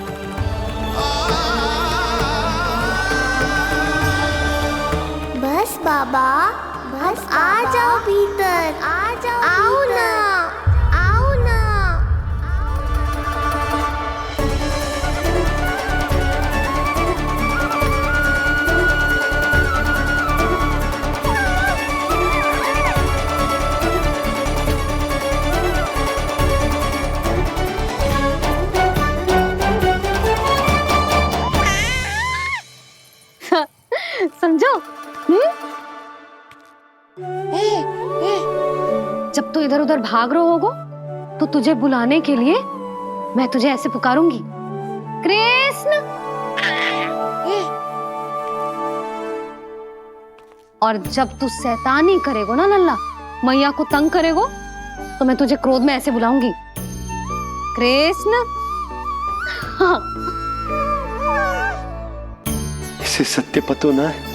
बस बाबा, बस आ जाओ भीतर, आ जाओ, आओ ना, आओ ना। समझो? जब तू इधर उधर भाग रहा होगा तो तुझे बुलाने के लिए मैं तुझे ऐसे पुकारूंगी, कृष्ण। और जब तू शैतानी करेगो ना लल्ला, मैया को तंग करेगो, तो मैं तुझे क्रोध में ऐसे बुलाऊंगी, कृष्ण। हाँ। इसे सत्य पतो ना है,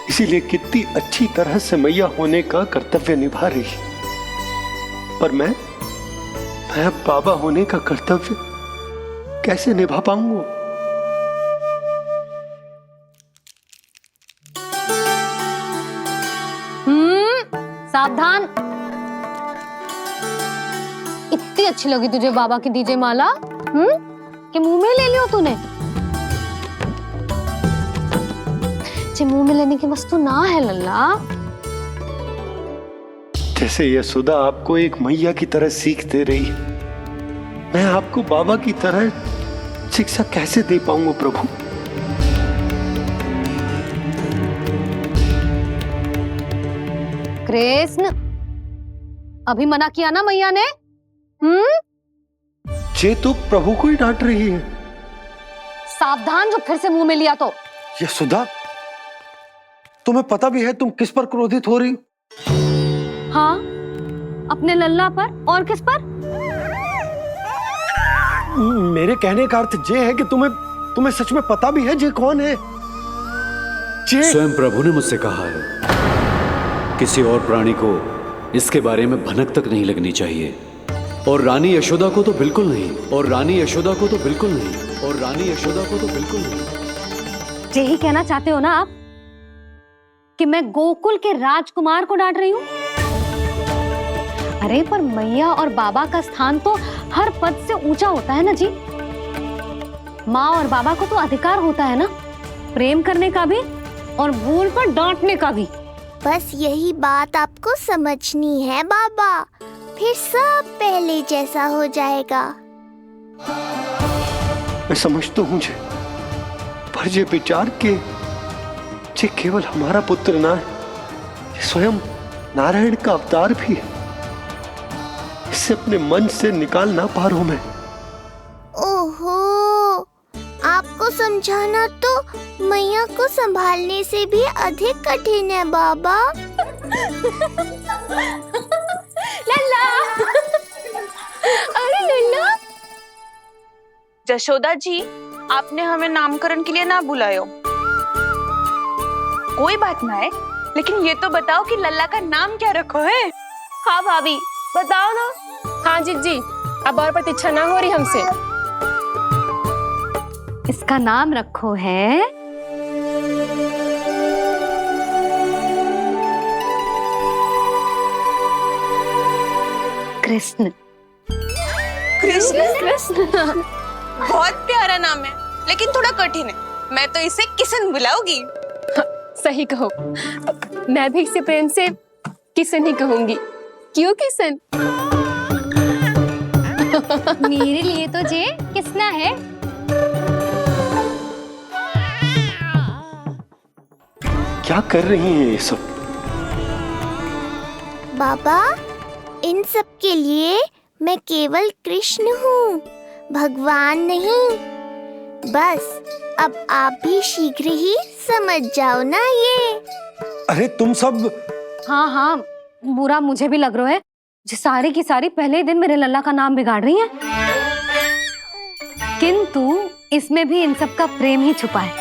इसीलिए कितनी अच्छी तरह से मैया होने का कर्तव्य निभा रही है। पर मैं अब बाबा होने का कर्तव्य कैसे निभा पाऊंगा? सावधान। इतनी अच्छी लगी तुझे बाबा की दीजे माला, कि मुंह में ले लियो तूने? मुंह में लेने की वस्तु ना है लल्ला। जैसे यशोदा आपको एक मैया की तरह सीख दे रही है, मैं आपको बाबा की तरह शिक्षा कैसे दे पाऊंगा प्रभु? कृष्ण, अभी मना किया ना मैया ने? ये तो प्रभु को ही डांट रही है। सावधान, जो फिर से मुंह में लिया तो। यशोदा, तुम्हें पता भी है तुम किस पर क्रोधित हो रही? हाँ, अपने लल्ला पर। और किस पर? मेरे कहने का अर्थ ये है कि तुम्हें सच में पता भी है जे कौन है? स्वयं प्रभु ने मुझसे कहा है किसी और प्राणी को इसके बारे में भनक तक नहीं लगनी चाहिए, और रानी यशोदा को तो बिल्कुल नहीं, और रानी यशोदा को तो बिल्कुल नहीं, और रानी यशोदा को तो बिल्कुल नहीं। यही कहना चाहते हो ना आप कि मैं गोकुल के राजकुमार को डांट रही हूँ? अरे पर मैया और बाबा का स्थान तो हर पद से ऊंचा होता है ना जी। माँ और बाबा को तो अधिकार होता है ना प्रेम करने का भी और भूल पर डांटने का भी। बस यही बात आपको समझनी है बाबा, फिर सब पहले जैसा हो जाएगा। मैं समझता हूँ जे, पर ये विचार के जे केवल हमारा पुत्र ना है, ये स्वयं नारायण का अवतार भी है, इसे अपने मन से निकाल ना पा रहा हूं मैं। ओहो, आपको समझाना तो मैया को संभालने से भी अधिक कठिन है बाबा। लल्ला, अरे लल्ला। जशोदा जी, आपने हमें नामकरण के लिए ना बुलायो। कोई बात ना है, लेकिन ये तो बताओ कि लल्ला का नाम क्या रखो है? हाँ भाभी, बताओ ना। हाँ जी, अब और प्रतीक्षा ना हो रही हमसे। इसका नाम रखो है कृष्ण। कृष्ण बहुत प्यारा नाम है, लेकिन थोड़ा कठिन है। मैं तो इसे किशन बुलाऊंगी। सही कहो, मैं भी इसे प्रेम से किशन ही कहूंगी। क्यों किशन? मेरे लिए तो जे किसना है। क्या कर रही हैं ये सब? बाबा, इन सब के लिए मैं केवल कृष्ण हूँ, भगवान नहीं। बस अब आप भी शीघ्र ही समझ जाओ ना ये। अरे तुम सब। हाँ, बुरा मुझे भी लग रहा है, जो सारी की सारी पहले ही दिन मेरे लल्ला का नाम बिगाड़ रही हैं। किंतु इसमें भी इन सब का प्रेम ही छुपा है,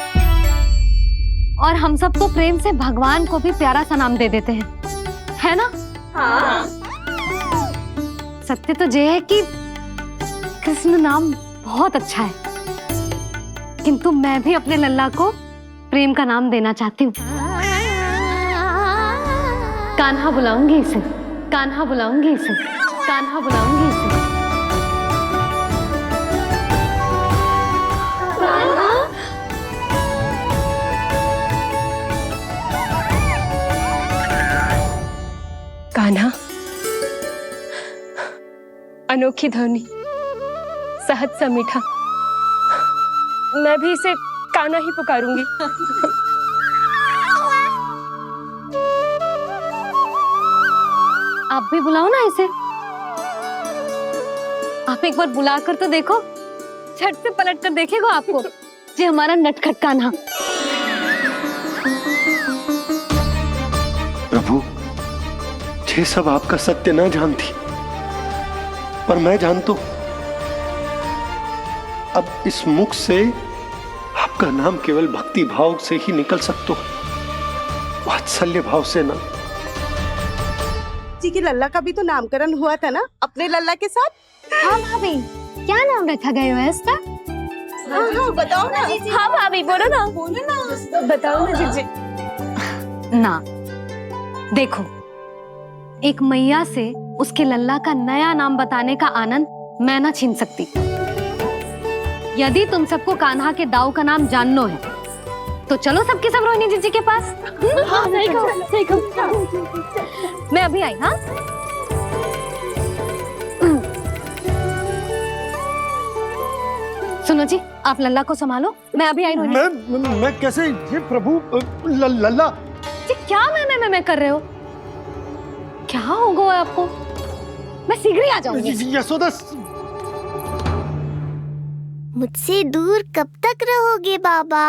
और हम सब तो प्रेम से भगवान को भी प्यारा सा नाम दे देते हैं, है ना? हाँ। सत्य तो ये है कि कृष्ण नाम बहुत अच्छा है, किंतु मैं भी अपने लल्ला को प्रेम का नाम देना चाहती हूँ। कान्हा बुलाऊंगी इसे, कान्हा बुलाऊंगी इसे, कान्हा बुलाऊंगी इसे। कान्हा, अनोखी ध्वनि, सहज सा मीठा, मैं भी इसे कान्हा ही पुकारूंगी। आप भी बुलाओ ना इसे। आप एक बार बुलाकर तो देखो, झट से पलट कर देखेगा आपको ये हमारा नटखट कान्हा। प्रभु, ये सब आपका सत्य ना जानती, पर मैं जानता हूं। अब इस मुख से आपका नाम केवल भक्ति भाव से ही निकल सकता है, वात्सल्य भाव से ना। जी की लल्ला का भी तो नामकरण हुआ था ना अपने लल्ला के साथ। हाँ भाभी, क्या नाम रखा गया है इसका? हाँ, बताओ ना। हाँ भाभी, बोलो ना, बताओ ना जी। ना, देखो, एक मैया से उसके लल्ला का नया नाम बताने का आनंद मैं ना छीन सकती। यदि तुम सबको कान्हा के दाऊ का नाम जानना है तो चलो सबके सब रोहिणी जीजी के पास। हाँ, सही कहो। मैं अभी आई। हाँ, सुनो जी, आप लल्ला को संभालो, मैं अभी आई। मैं कैसे? ये प्रभु, लल्ला जी क्या मैं कर रहे हो? क्या हो गया आपको? मैं शीघ्र ही आ जाऊंगी। यशोदा, मुझसे दूर कब तक रहोगे बाबा?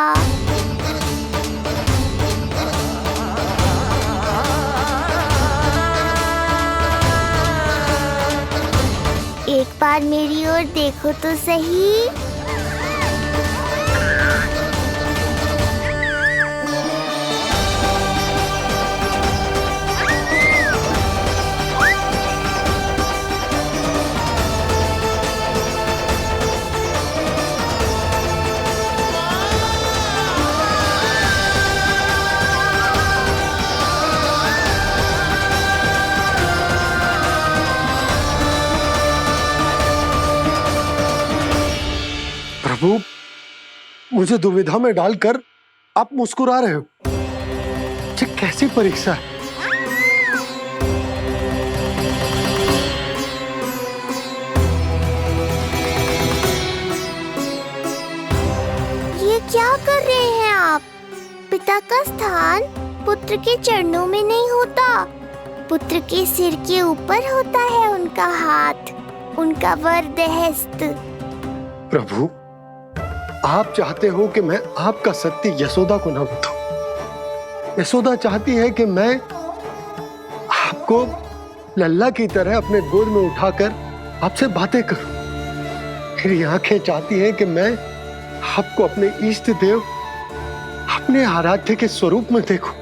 एक बार मेरी ओर देखो तो सही। प्रभु, मुझे दुविधा में डालकर आप मुस्कुरा रहे हो। ये कैसी परीक्षा है? ये क्या कर रहे हैं आप? पिता का स्थान पुत्र के चरणों में नहीं होता, पुत्र के सिर के ऊपर होता है उनका हाथ, उनका वरदहस्त। प्रभु, आप चाहते हो कि मैं आपका सत्य यशोदा को न बताऊं। यशोदा चाहती है कि मैं आपको लल्ला की तरह अपने गोद में उठाकर आपसे बातें करूं। मेरी आंखें चाहती हैं कि मैं आपको अपने इष्ट देव, अपने आराध्य के स्वरूप में देखूं।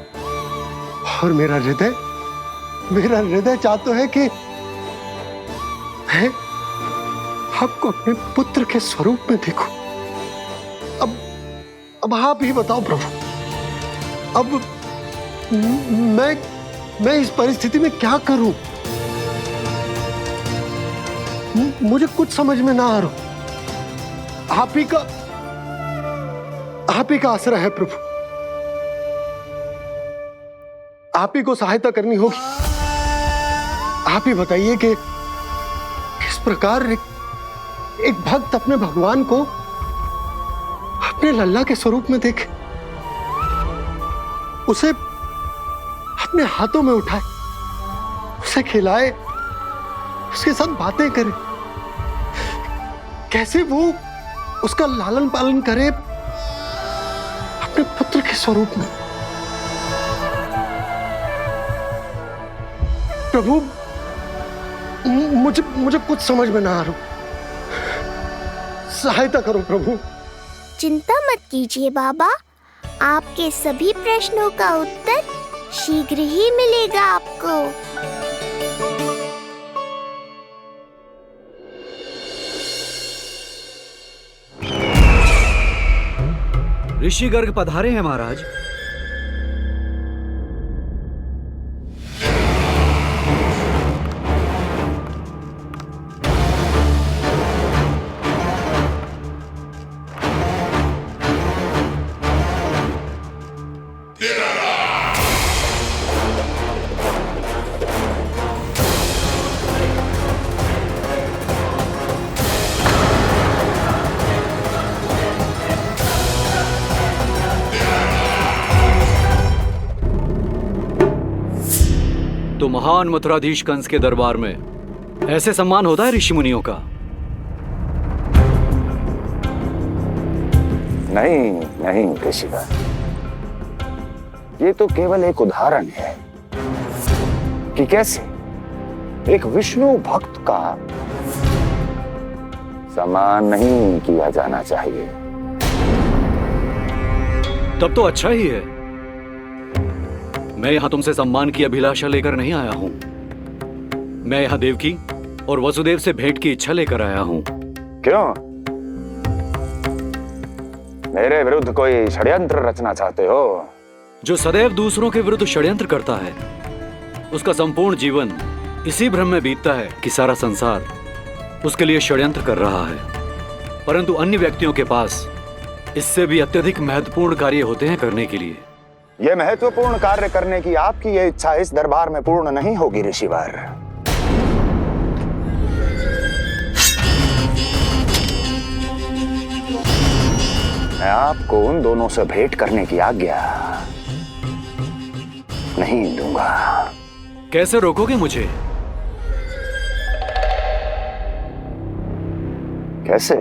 और मेरा हृदय चाहता है कि मैं आपको अपने पुत्र के स्वरूप में देखूं। अब आप ही बताओ प्रभु, अब मैं इस परिस्थिति में क्या करूं? मुझे कुछ समझ में ना आ रहा। आप ही का आश्रय है प्रभु। आप ही को सहायता करनी होगी। आप ही बताइए कि किस प्रकार एक भक्त अपने भगवान को अपने लल्ला के स्वरूप में देखे, उसे अपने हाथों में उठाए, उसे खिलाए, उसके साथ बातें करे, कैसे वो उसका लालन पालन करे अपने पुत्र के स्वरूप में। प्रभु, मुझे कुछ समझ में ना आ रहा। सहायता करो प्रभु। चिंता मत कीजिए बाबा, आपके सभी प्रश्नों का उत्तर शीघ्र ही मिलेगा आपको। ऋषि गर्ग पधारे हैं महाराज। तो महान मथुराधीश कंस के दरबार में ऐसे सम्मान होता है ऋषि मुनियों का? नहीं ऋषिवर, ये तो केवल एक उदाहरण है कि कैसे एक विष्णु भक्त का सम्मान नहीं किया जाना चाहिए। तब तो अच्छा ही है। मैं यहां तुमसे सम्मान की अभिलाषा लेकर नहीं आया हूं। मैं यहां देवकी और वसुदेव से भेंट की इच्छा लेकर आया हूं। क्यों? मेरे विरुद्ध कोई षड्यंत्र रचना चाहते हो? जो सदैव दूसरों के विरुद्ध षड्यंत्र करता है, उसका संपूर्ण जीवन इसी भ्रम में बीतता है कि सारा संसार उसके लिए षड्यंत्र कर रहा है। परंतु अन्य व्यक्तियों के पास इससे भी अत्यधिक महत्वपूर्ण कार्य होते हैं करने के लिए। यह महत्वपूर्ण कार्य करने की आपकी यह इच्छा इस दरबार में पूर्ण नहीं होगी ऋषिवर। मैं आपको उन दोनों से भेंट करने की आज्ञा नहीं दूंगा। कैसे रोकोगे मुझे? कैसे?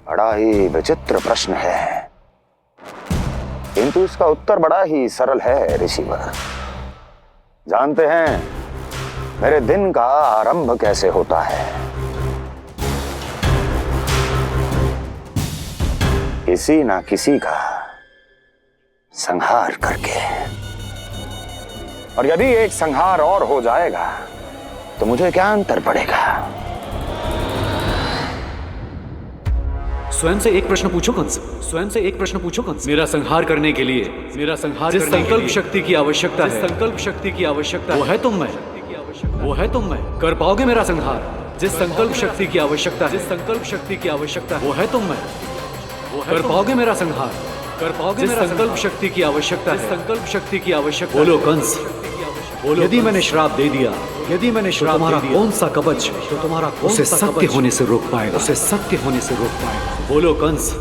बड़ा ही विचित्र प्रश्न है, किंतु इसका उत्तर बड़ा ही सरल है ऋषिवर। जानते हैं, मेरे दिन का आरंभ कैसे होता है। किसी ना किसी का संहार करके। और यदि एक संहार और हो जाएगा तो मुझे क्या अंतर पड़ेगा। स्वयं से एक प्रश्न पूछो कंस, स्वयं से एक प्रश्न पूछो कंस। मेरा संहार करने के लिए, मेरा संहार जिस संकल्प शक्ति की आवश्यकता है, संकल्प शक्ति की आवश्यकता वो है तुम में, वो है तुम में। कर पाओगे मेरा संहार? जिस संकल्प शक्ति की आवश्यकता, जिस संकल्प शक्ति की आवश्यकता वो है तुम में, वो कर पाओगे मेरा संहार? कर पाओगे मेरा संकल्प शक्ति की आवश्यकता है, संकल्प शक्ति की आवश्यकता। बोलो कंस, बोलो। यदि मैंने श्राप दे दिया, यदि मैंने श्राप दे दिया, कौन सा कवच तो तुम्हारा उसे सत्य होने से रोक पाएगा, उसे सत्य होने से रोक पाएगा। बोलो कंस,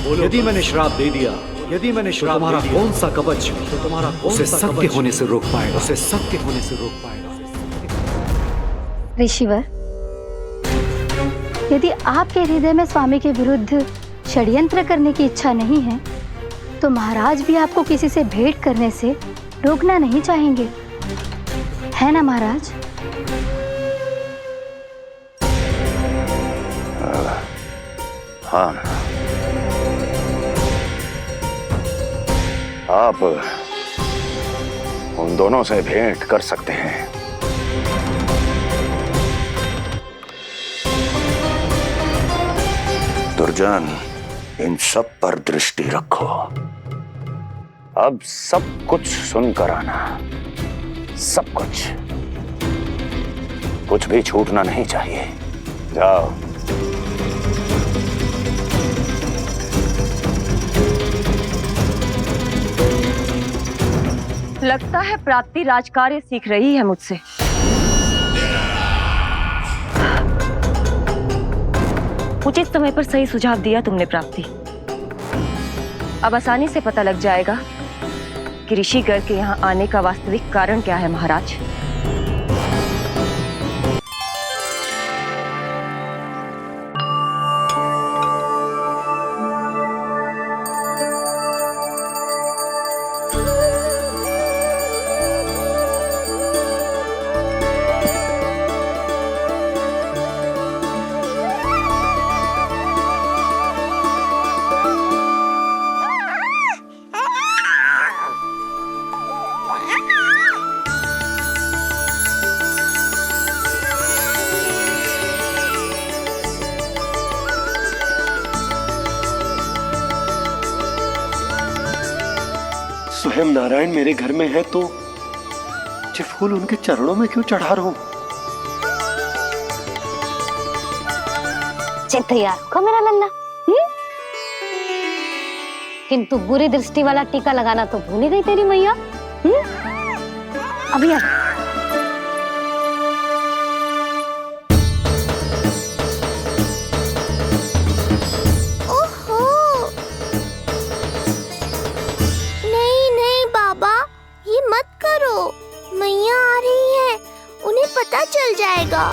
बोलो। यदि मैंने श्राप दे दिया, यदि मैंने श्राप तुम्हारा कौन सा कवच तो तुम्हारा उसे सत्य होने से रोक पाएगा, उसे सत्य होने से रोक पाएगा। ऋषिवर, यदि आपके हृदय में स्वामी के विरुद्ध षड्यंत्र करने की इच्छा नहीं है तो महाराज भी आपको किसी से भेंट करने से रोकना नहीं चाहेंगे, है ना महाराज? हाँ, आप उन दोनों से भेंट कर सकते हैं। दुर्जन, इन सब पर दृष्टि रखो। अब सब कुछ सुनकर आना, सब कुछ भी छूटना नहीं चाहिए। जाओ। लगता है प्राप्ति राजकार्य सीख रही है मुझसे। उचित समय पर सही सुझाव दिया तुमने प्राप्ति। अब आसानी से पता लग जाएगा कि ऋषिगढ़ के यहाँ आने का वास्तविक कारण क्या है महाराज। स्वयं नारायण मेरे घर में है तो ये फूल उनके चरणों में क्यों चढ़ा रहा हूं? तैयार होगा मेरा लल्ला। किंतु बुरी दृष्टि वाला टीका लगाना तो भूल ही गई तेरी मैया। अभी मैया आ रही है, उन्हें पता चल जाएगा।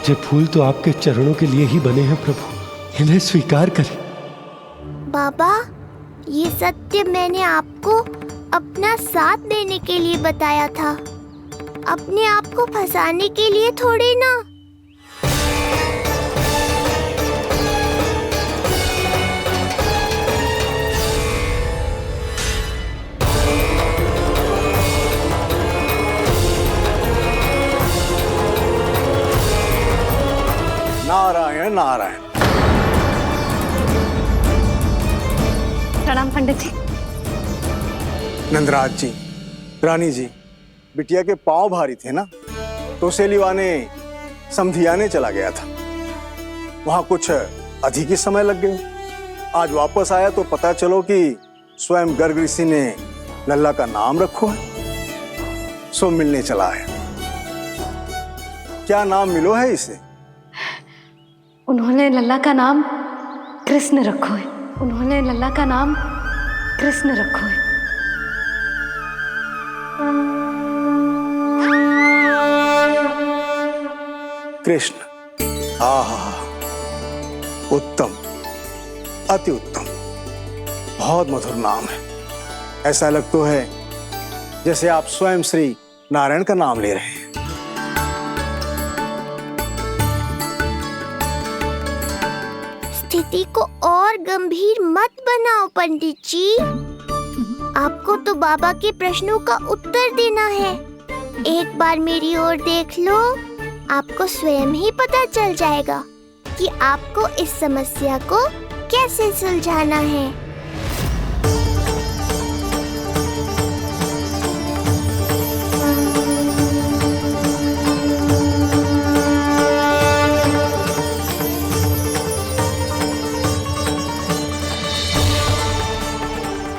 ये फूल तो आपके चरणों के लिए ही बने हैं प्रभु, इन्हें स्वीकार करें। बाबा, ये सत्य मैंने आपको अपना साथ देने के लिए बताया था, अपने आप को फंसाने के लिए थोड़ी ना। नारायण नारायण। प्रणाम पंडित जी। नंदराज जी, रानी जी, बिटिया के पांव भारी थे ना, तो उसे लिवाने समधियाने चला गया था। वहां कुछ अधिक ही समय लग गया। आज वापस आया तो पता चलो कि स्वयं गर्ग ऋषि ने लल्ला का नाम रखो है, सो मिलने चला है। क्या नाम मिलो है इसे? उन्होंने लल्ला का नाम कृष्ण रखो है। उन्होंने लल्ला का नाम कृष्ण रखो है। कृष्ण। आहा, उत्तम, अति उत्तम। बहुत मधुर नाम है। ऐसा लग तो है जैसे आप स्वयं श्री नारायण का नाम ले रहे हैं। स्थिति को और गंभीर मत बनाओ पंडित जी। आपको तो बाबा के प्रश्नों का उत्तर देना है। एक बार मेरी ओर देख लो, आपको स्वयं ही पता चल जाएगा कि आपको इस समस्या को कैसे सुलझाना है।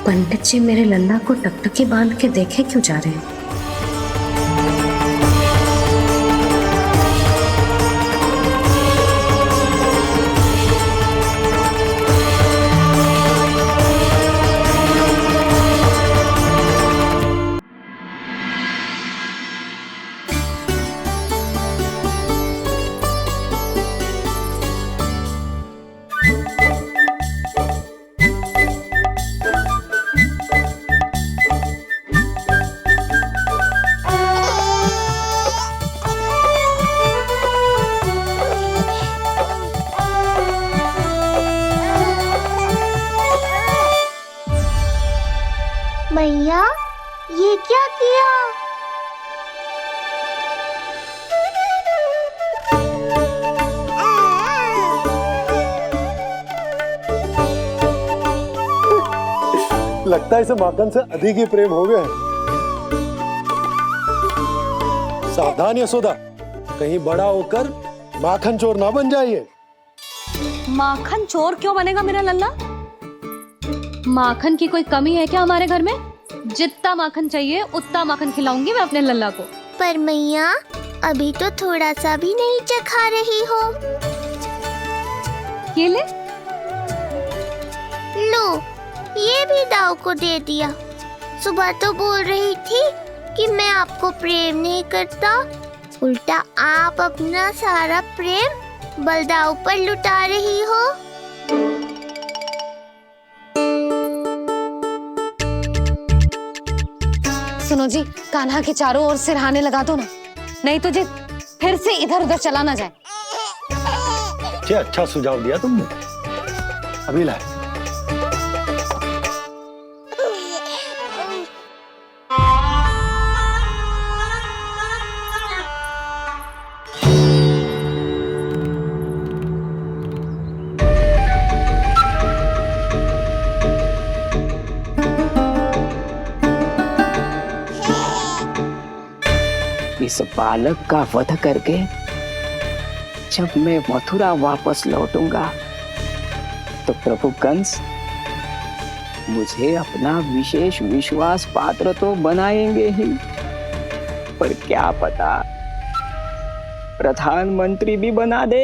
पंडित जी मेरे लल्ला को टकटकी बांध के देखे क्यों जा रहे हैं? भैया, ये क्या किया? लगता है इसे माखन से अधिक ही प्रेम हो गया है। सावधान यशोदा, कहीं बड़ा होकर माखन चोर ना बन जाइए। माखन चोर क्यों बनेगा मेरा लल्ला? माखन की कोई कमी है क्या हमारे घर में? जितना माखन चाहिए उतना माखन खिलाऊंगी मैं अपने लल्ला को। पर मैया, अभी तो थोड़ा सा भी नहीं चखा रही हो। ये ले। लो, ये भी दाऊ को दे दिया। सुबह तो बोल रही थी कि मैं आपको प्रेम नहीं करता, उल्टा आप अपना सारा प्रेम बलदाऊ पर लुटा रही हो। सुनो जी, कान्हा के चारों ओर सिरहाने लगा दो ना, नहीं तो जी फिर से इधर उधर चला ना जाए। अच्छा सुझाव दिया तुमने। अभी लाए। इस बालक का वध करके जब मैं मथुरा वापस लौटूंगा तो प्रभु कंस मुझे अपना विशेष विश्वास पात्र तो बनाएंगे ही, पर क्या पता प्रधानमंत्री भी बना दे।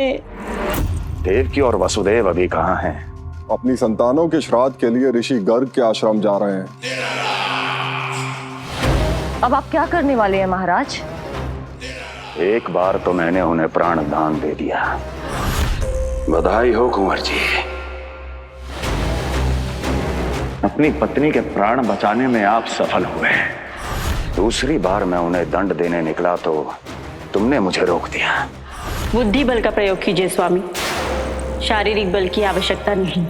देवकी और वसुदेव अभी कहाँ हैं? अपनी संतानों के श्राद्ध के लिए ऋषि गर्ग के आश्रम जा रहे हैं। अब आप क्या करने वाले हैं महाराज? एक बार तो मैंने उन्हें प्राण दान दे दिया। बधाई हो कुंवर जी। अपनी पत्नी के प्राण बचाने में आप सफल हुए। दूसरी बार मैं उन्हें दंड देने निकला तो तुमने मुझे रोक दिया। बुद्धि बल का प्रयोग कीजिए स्वामी, शारीरिक बल की आवश्यकता नहीं।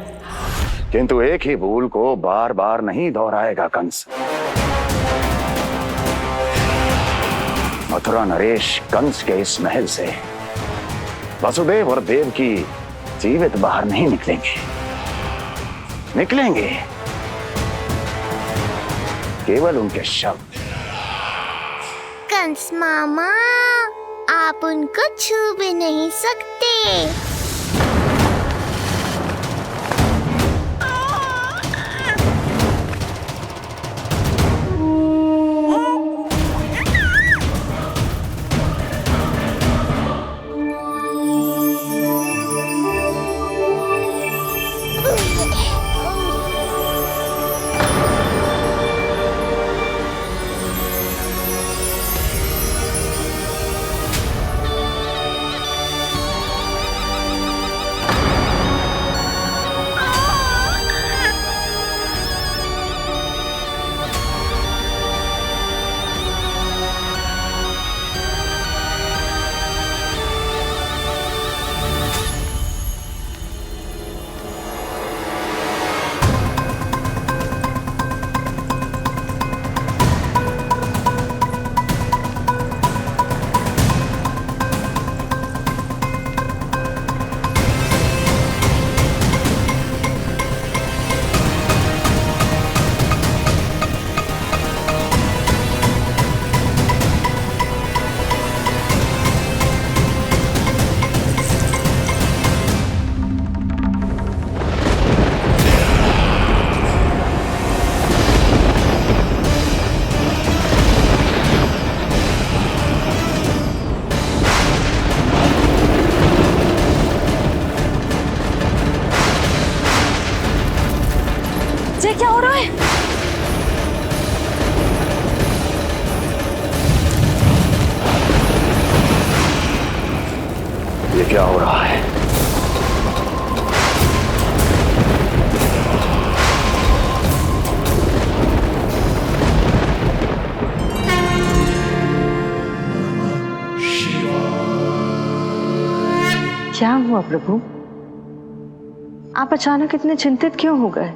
किंतु एक ही भूल को बार बार नहीं दोहराएगा कंस। मथुरा नरेश कंस के इस महल से वसुदेव और देवकी जीवित बाहर नहीं निकलेंगे, केवल उनके शव। कंस मामा, आप उनको छू भी नहीं सकते। क्या हो रहा है? क्या हुआ प्रभु? आप अचानक इतने चिंतित क्यों हो गए?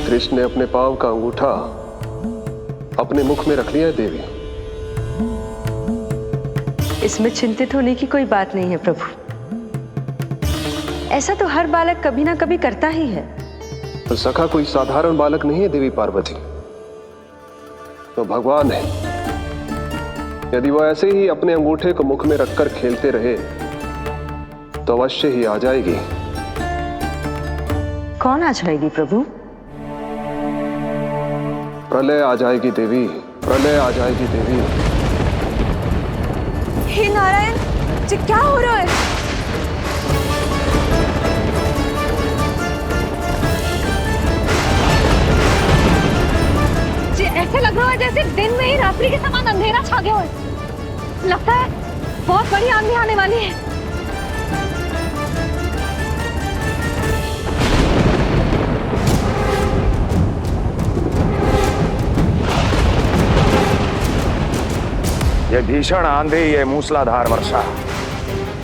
कृष्ण ने अपने पांव का अंगूठा अपने मुख में रख लिया है देवी। इसमें चिंतित होने की कोई बात नहीं है प्रभु। ऐसा तो हर बालक कभी ना कभी करता ही है। तो सखा कोई साधारण बालक नहीं है देवी पार्वती, तो भगवान है। यदि वो ऐसे ही अपने अंगूठे को मुख में रखकर खेलते रहे तो अवश्य ही आ जाएगी। कौन आ जाएगी प्रभु? प्रलय आ जाएगी देवी, प्रलय आ जाएगी देवी। हे नारायण जी, क्या हो रहा है? जी ऐसे लग रहा है जैसे दिन में ही रात्रि के समान अंधेरा छा गया हो। लगता है बहुत बड़ी आंधी आने वाली है। ये भीषण आंधी, ये मूसलाधार वर्षा,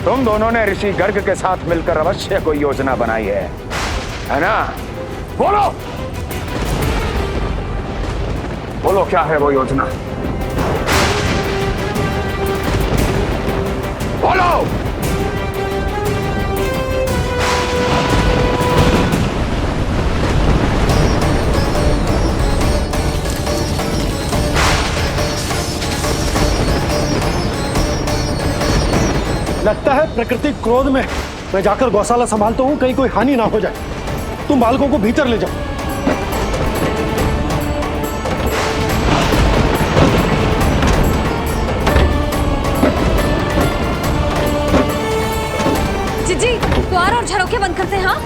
तुम दोनों ने ऋषि गर्ग के साथ मिलकर अवश्य कोई योजना बनाई है ना? बोलो बोलो, क्या है वो योजना? बोलो। लगता है प्रकृति क्रोध में। मैं जाकर गौशाला संभालता हूँ, कहीं कोई हानि ना हो जाए। तुम बालकों को भीतर ले जाओ। जी द्वार और झरोखे बंद करते हैं। हाँ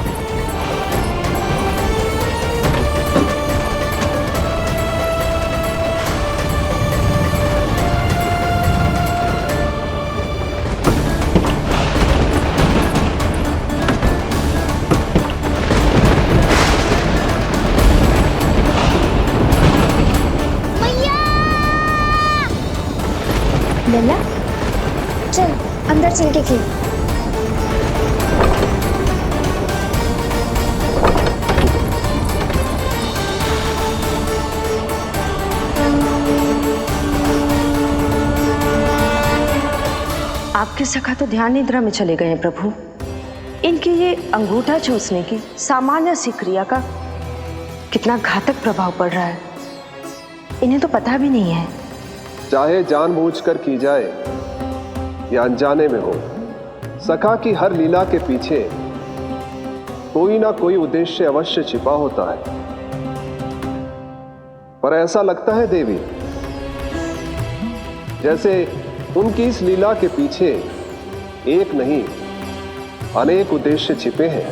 लल्ला, चल अंदर चल के खेल। आपके सखा तो ध्यान निद्रा में चले गए हैं प्रभु। इनकी ये अंगूठा चूसने की सामान्य सी क्रिया का कितना घातक प्रभाव पड़ रहा है, इन्हें तो पता भी नहीं है। चाहे जानबूझकर की जाए या अनजाने में हो, सखा की हर लीला के पीछे कोई ना कोई उद्देश्य अवश्य छिपा होता है। पर ऐसा लगता है देवी जैसे उनकी इस लीला के पीछे एक नहीं अनेक उद्देश्य छिपे हैं।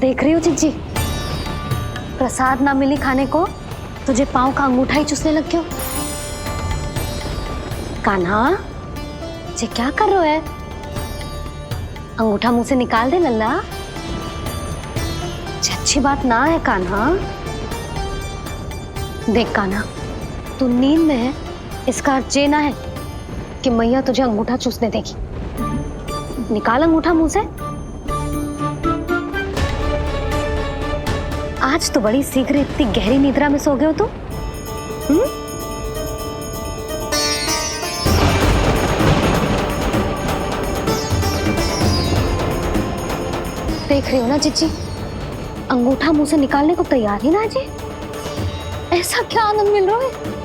देख रही हो चिज्जी, प्रसाद ना मिली खाने को, तुझे पांव का अंगूठा ही चूसने लग गयो। कान्हा, ये क्या कर रहे है? अंगूठा मुंह से निकाल दे लल्ला। अच्छी बात ना है कान्हा। देख कान्हा, तू नींद में है, इसका अर्थ ये ना है कि मैया तुझे अंगूठा चूसने देगी। निकाल अंगूठा मुंह से। आज तो बड़ी शीघ्र इतनी गहरी निद्रा में सो गए हो तुम। देख रही हो ना जीजी, अंगूठा मुंह से निकालने को तैयार ही ना जी। ऐसा क्या आनंद मिल रहा है।